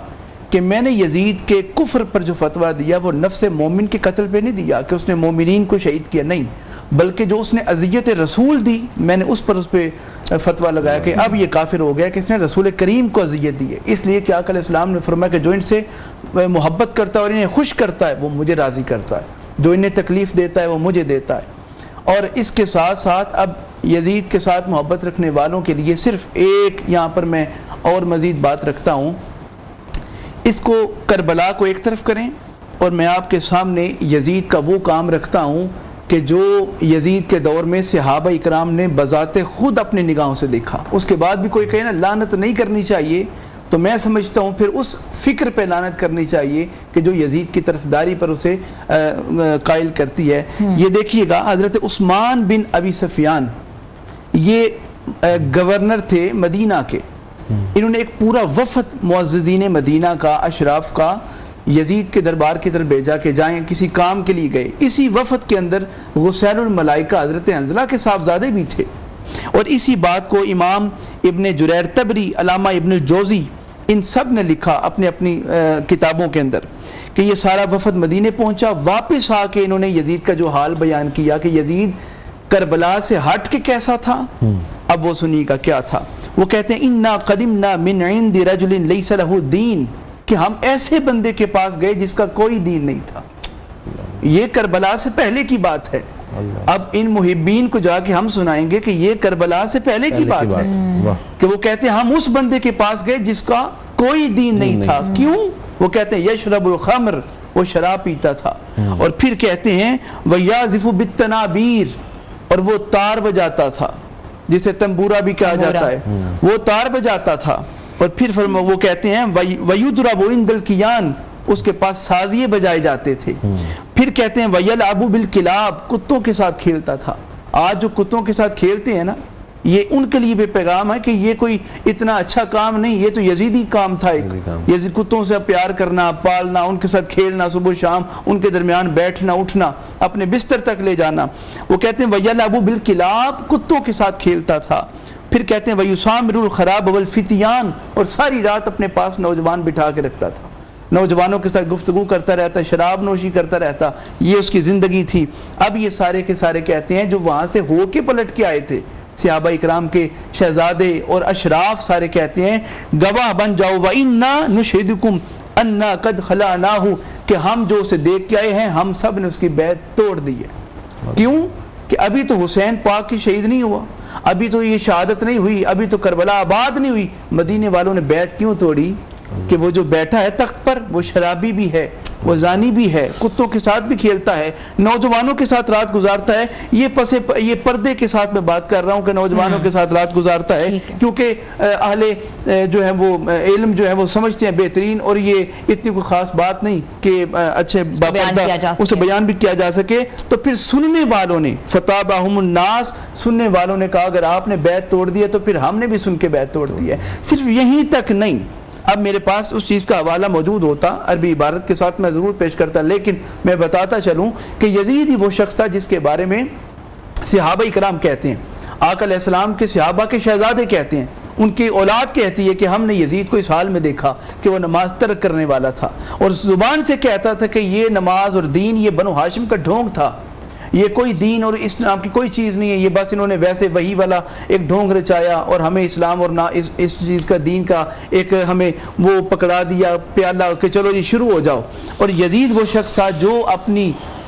کہ میں نے یزید کے کفر پر جو فتویٰ دیا وہ نفس مومن کے قتل پہ نہیں دیا کہ اس نے مومنین کو شہید کیا، نہیں، بلکہ جو اس نے اذیت رسول دی میں نے اس پہ فتویٰ لگایا کہ اب یہ کافر ہو گیا کہ اس نے رسول کریم کو اذیت دی ہے، اس لیے کہ آقا علیہ السلام نے فرمایا کہ جو ان سے محبت کرتا ہے اور انہیں خوش کرتا ہے وہ مجھے راضی کرتا ہے، جو انہیں تکلیف دیتا ہے وہ مجھے دیتا ہے۔ اور اس کے ساتھ ساتھ اب یزید کے ساتھ محبت رکھنے والوں کے لیے صرف ایک یہاں پر میں اور مزید بات رکھتا ہوں، اس کو کربلا کو ایک طرف کریں اور میں آپ کے سامنے یزید کا وہ کام رکھتا ہوں کہ جو یزید کے دور میں صحابہ اکرام نے بذات خود اپنی نگاہوں سے دیکھا، اس کے بعد بھی کوئی کہے نا لعنت نہیں کرنی چاہیے، تو میں سمجھتا ہوں پھر اس فکر پہ لعنت کرنی چاہیے کہ جو یزید کی طرفداری پر اسے قائل کرتی ہے۔ یہ دیکھیے گا حضرت عثمان بن ابی سفیان یہ گورنر تھے مدینہ کے، انہوں نے ایک پورا وفد معززین مدینہ کا، اشراف کا یزید کے دربار کی طرف بھیجا کہ جائیں کسی کام کے لیے گئے۔ اسی وفد کے اندر غسیل الملائکہ حضرت حنظلہ کے صاحبزادے بھی تھے، اور اسی بات کو امام ابن جریر طبری، علامہ ابن الجوزی، ان سب نے لکھا اپنی کتابوں کے اندر کہ یہ سارا وفد مدینے پہنچا، واپس آ کے انہوں نے یزید کا جو حال بیان کیا کہ یزید کربلا سے ہٹ کے کیسا تھا۔ اب وہ سنیے گا کیا تھا، وہ کہتے ہیں انا قدمنا من عند رجل لیس له دین، کہ ہم ایسے بندے کے پاس گئے جس کا کوئی دین نہیں تھا۔ یہ کربلا سے پہلے کی بات ہے، اب ان محبین کو جا کے ہم سنائیں گے کہ یہ کربلا سے پہلے کی بات ہے کہ وہ کہتے ہیں ہم اس بندے کے پاس گئے جس کا کوئی دین نہیں تھا۔ کیوں؟ وہ کہتے ہیں یشرب الخمر، وہ شراب پیتا تھا، اور پھر کہتے ہیں وَيَعْزِفُ بِالتَّنَابِيرِ، اور وہ تار بجاتا تھا جسے تنبورہ بھی کہا جاتا ہے، وہ تار بجاتا تھا، اور پھر وہ کہتے ہیں وَيُدْرَبُ عِنْدَ الْكِيَانِ، اس کے پاس سازیے بجائے جاتے تھے، پھر کہتے ہیں وَيَلْعَبُ بِالْكِلَابِ، کتوں کے ساتھ کھیلتا تھا۔ آج جو کتوں کے ساتھ کھیلتے ہیں نا، یہ ان کے لیے بھی پیغام ہے کہ یہ کوئی اتنا اچھا کام نہیں، یہ تو یزیدی کام تھا، ایک یزید کتوں سے پیار کرنا، پالنا، ان کے ساتھ کھیلنا، صبح شام ان کے درمیان بیٹھنا اٹھنا، اپنے بستر تک لے جانا۔ وہ کہتے ہیں وَيَلْعَبُ بِالْكِلَابِ، کتوں کے ساتھ کھیلتا تھا۔ پھر کہتے ہیں وَيُسَامِرُ الْخَرَابَ وَالْفِتْيَانِ، اور ساری رات اپنے پاس نوجوان بٹھا کے رکھتا تھا، نوجوانوں کے ساتھ گفتگو کرتا رہتا، شراب نوشی کرتا رہتا، یہ اس کی زندگی تھی۔ اب یہ سارے کے سارے کہتے ہیں جو وہاں سے ہو کے پلٹ کے آئے تھے، صحابہ اکرام کے شہزادے اور اشراف، سارے کہتے ہیں گواہ بن جاؤ وَإِنَّا نُشْهِدُكُمْ أَنَّا قَدْ خَلَعْنَاهُ، کہ ہم جو اسے دیکھ کے آئے ہیں ہم سب نے اس کی بیعت توڑ دی ہے۔ کیوں؟ کہ ابھی تو حسین پاک کی شہید نہیں ہوا، ابھی تو یہ شہادت نہیں ہوئی، ابھی تو کربلا آباد نہیں ہوئی۔ مدینے والوں نے بیعت کیوں توڑی؟ کہ وہ جو بیٹھا ہے تخت پر وہ شرابی بھی ہے، وہ زانی بھی ہے، کتوں کے ساتھ بھی کھیلتا ہے، نوجوانوں کے ساتھ رات گزارتا ہے۔ یہ پردے کے ساتھ میں بات کر رہا ہوں کہ نوجوانوں کے ساتھ رات گزارتا ہے، کیونکہ اہل جو ہے وہ علم جو ہے وہ سمجھتے ہیں بہترین، اور یہ اتنی کوئی خاص بات نہیں کہ اچھے باپردہ اسے بیان بھی کیا جا سکے۔ تو پھر سننے والوں نے فَتَابَهُمُ النَّاسِ، سننے والوں نے کہا اگر آپ نے بیعت توڑ دی ہے تو پھر ہم نے بھی سن کے بیعت توڑ دی ہے۔ صرف یہیں تک نہیں، اب میرے پاس اس چیز کا حوالہ موجود ہوتا، عربی عبارت کے ساتھ میں ضرور پیش کرتا، لیکن میں بتاتا چلوں کہ یزید ہی وہ شخص تھا جس کے بارے میں صحابہ اکرام کہتے ہیں، آقا علیہ السلام کے صحابہ کے شہزادے کہتے ہیں، ان کی اولاد کہتی ہے کہ ہم نے یزید کو اس حال میں دیکھا کہ وہ نماز ترک کرنے والا تھا، اور زبان سے کہتا تھا کہ یہ نماز اور دین یہ بنو ہاشم کا ڈھونگ تھا، یہ کوئی دین اور اسلام کی کوئی چیز نہیں ہے، یہ بس انہوں نے ویسے وہی والا ایک ڈھونگ رچایا اور ہمیں اسلام اور نہ اس چیز کا دین کا ایک ہمیں وہ پکڑا دیا پیالہ کہ چلو یہ شروع ہو جاؤ۔ اور یزید وہ شخص تھا جو اپنی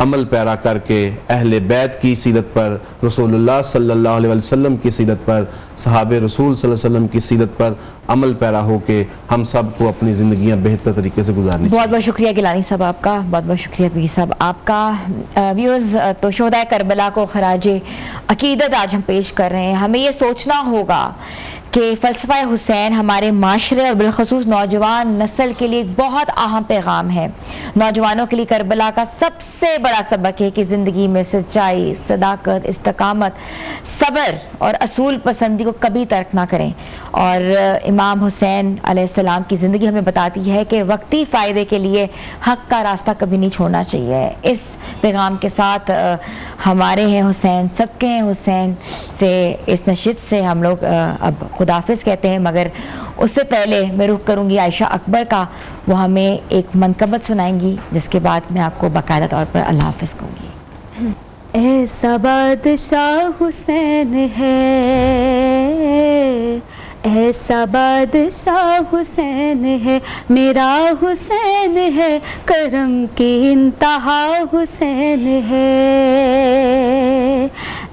عمل پیرا کر کے اہل بیت کی سیرت پر، رسول اللہ صلی اللہ علیہ وسلم کی سیرت پر، صحابہ رسول صلی اللہ علیہ وسلم کی سیرت پر عمل پیرا ہو کے ہم سب کو اپنی زندگیاں بہتر طریقے سے گزارنی چاہیے۔ بہت بہت شکریہ گیلانی صاحب آپ کا، بہت بہت شکریہ پیر صاحب آپ کا۔ ویورز، تو شہدائے کربلا کو خراج عقیدت آج ہم پیش کر رہے ہیں۔ ہمیں یہ سوچنا ہوگا کہ فلسفہ حسین ہمارے معاشرے اور بالخصوص نوجوان نسل کے لیے ایک بہت اہم پیغام ہے۔ نوجوانوں کے لیے کربلا کا سب سے بڑا سبق ہے کہ زندگی میں سچائی، صداقت، استقامت، صبر اور اصول پسندی کو کبھی ترک نہ کریں۔ اور امام حسین علیہ السلام کی زندگی ہمیں بتاتی ہے کہ وقتی فائدے کے لیے حق کا راستہ کبھی نہیں چھوڑنا چاہیے۔ اس پیغام کے ساتھ ہمارے ہیں حسین، سب کے ہیں حسین سے اس نشست سے ہم لوگ اب خداحافظ کہتے ہیں، مگر اس سے پہلے میں رخ کروں گی عائشہ اکبر کا، وہ ہمیں ایک منقبت سنائیں گی، جس کے بعد میں آپ کو باقاعدہ طور پر اللہ حافظ کہوں گی۔ ایسا بادشاہ حسین ہے، ایسا بادشاہ حسین ہے، میرا حسین ہے، کرم کی انتہا حسین ہے۔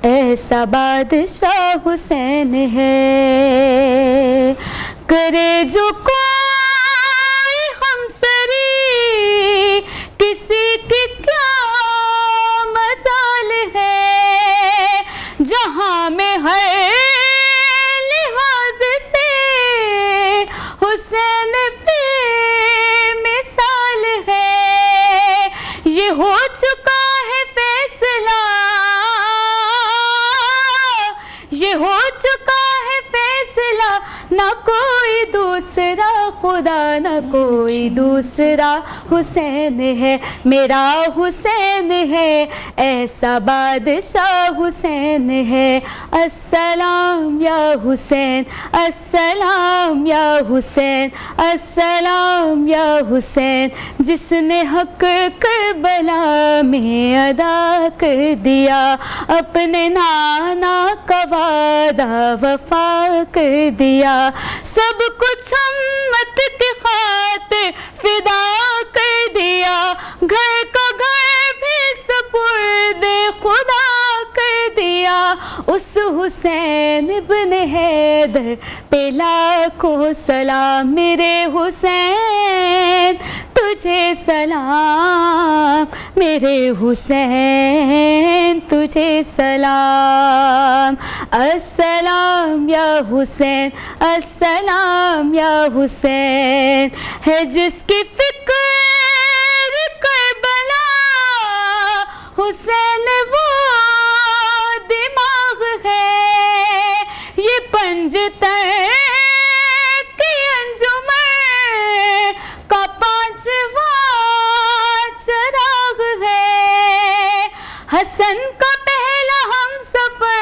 ایسا بادشاہ حسین ہے، کرے جو کوئی ہمسری، کسی کی کیا مجال ہے، جہاں میں ہر لحاظ سے حسین پہ مثال ہے۔ یہ ہو چکا ہے فیصلہ، یہ ہو چکا ہے فیصلہ، نہ کوئی دوسرا خدا، نہ کوئی دوسرا، حسین ہے، میرا حسین ہے، ایسا بادشاہ حسین ہے۔ السلام یا حسین، السلام یا حسین، السلام یا حسین، جس نے حق کربلا میں ادا کر دیا، اپنے نانا کا وعدہ وفا کر دیا، سب کچھ امت کی خاطر فدا کر دیا، گھر کا گھر بھی سپرد خدا کر دیا، اس حسین ابن حیدر پہ لاکھوں سلام، میرے حسین تجھے سلام، میرے حسین تجھے سلام۔ السلام یا حسین، السلام یا حسین، ہے جس کی فکر کربلا، حسین وہ دماغ ہے، یہ پنجتن کی انجمن کا پانچواں چراغ ہے، حسن کا پہلا ہم سفر،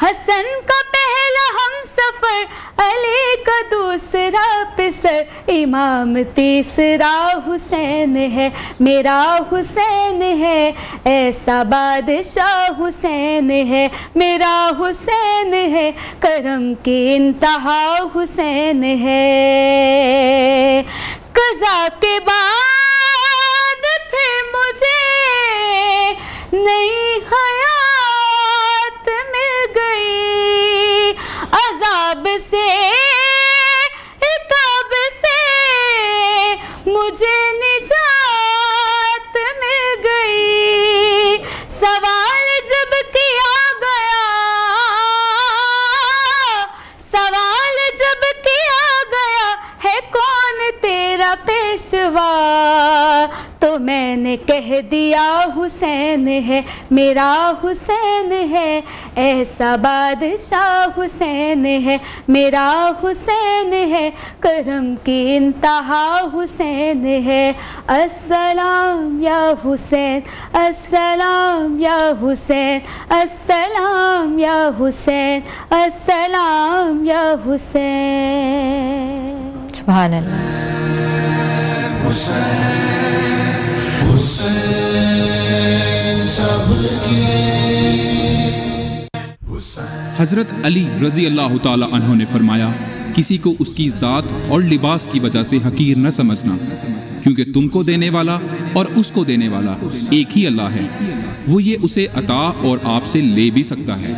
حسن کا پہلا ہم سفر، علی کا دوسرا پسر، امام تیسرا حسین ہے، میرا حسین ہے، ایسا بادشاہ حسین ہے، میرا حسین ہے، کرم کی انتہا حسین ہے۔ قضا کے بعد پھر مجھے نئی حیات مل گئی، عذاب سے عقاب سے مجھے نجات مل گئی، سوال جب کیا گیا، سوال جب کیا گیا، ہے کون تیرا پیشوا، تو میں نے کہہ دیا حسین ہے، میرا حسین ہے، ایسا بادشاہ حسین ہے، میرا حسین ہے، کرم کی انتہا حسین ہے۔ السلام یا حسین، السلام یا حسین، السلام یا حسین، السلام یا حسین۔ سبحان اللہ۔ حضرت علی رضی اللہ تعالی عنہ نے فرمایا، کسی کو اس کی ذات اور لباس کی وجہ سے حقیر نہ سمجھنا، کیونکہ تم کو دینے والا اور اس کو دینے والا ایک ہی اللہ ہے، وہ یہ اسے عطا اور آپ سے لے بھی سکتا ہے۔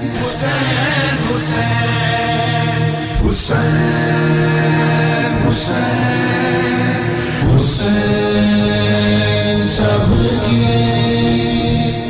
حسین سب کے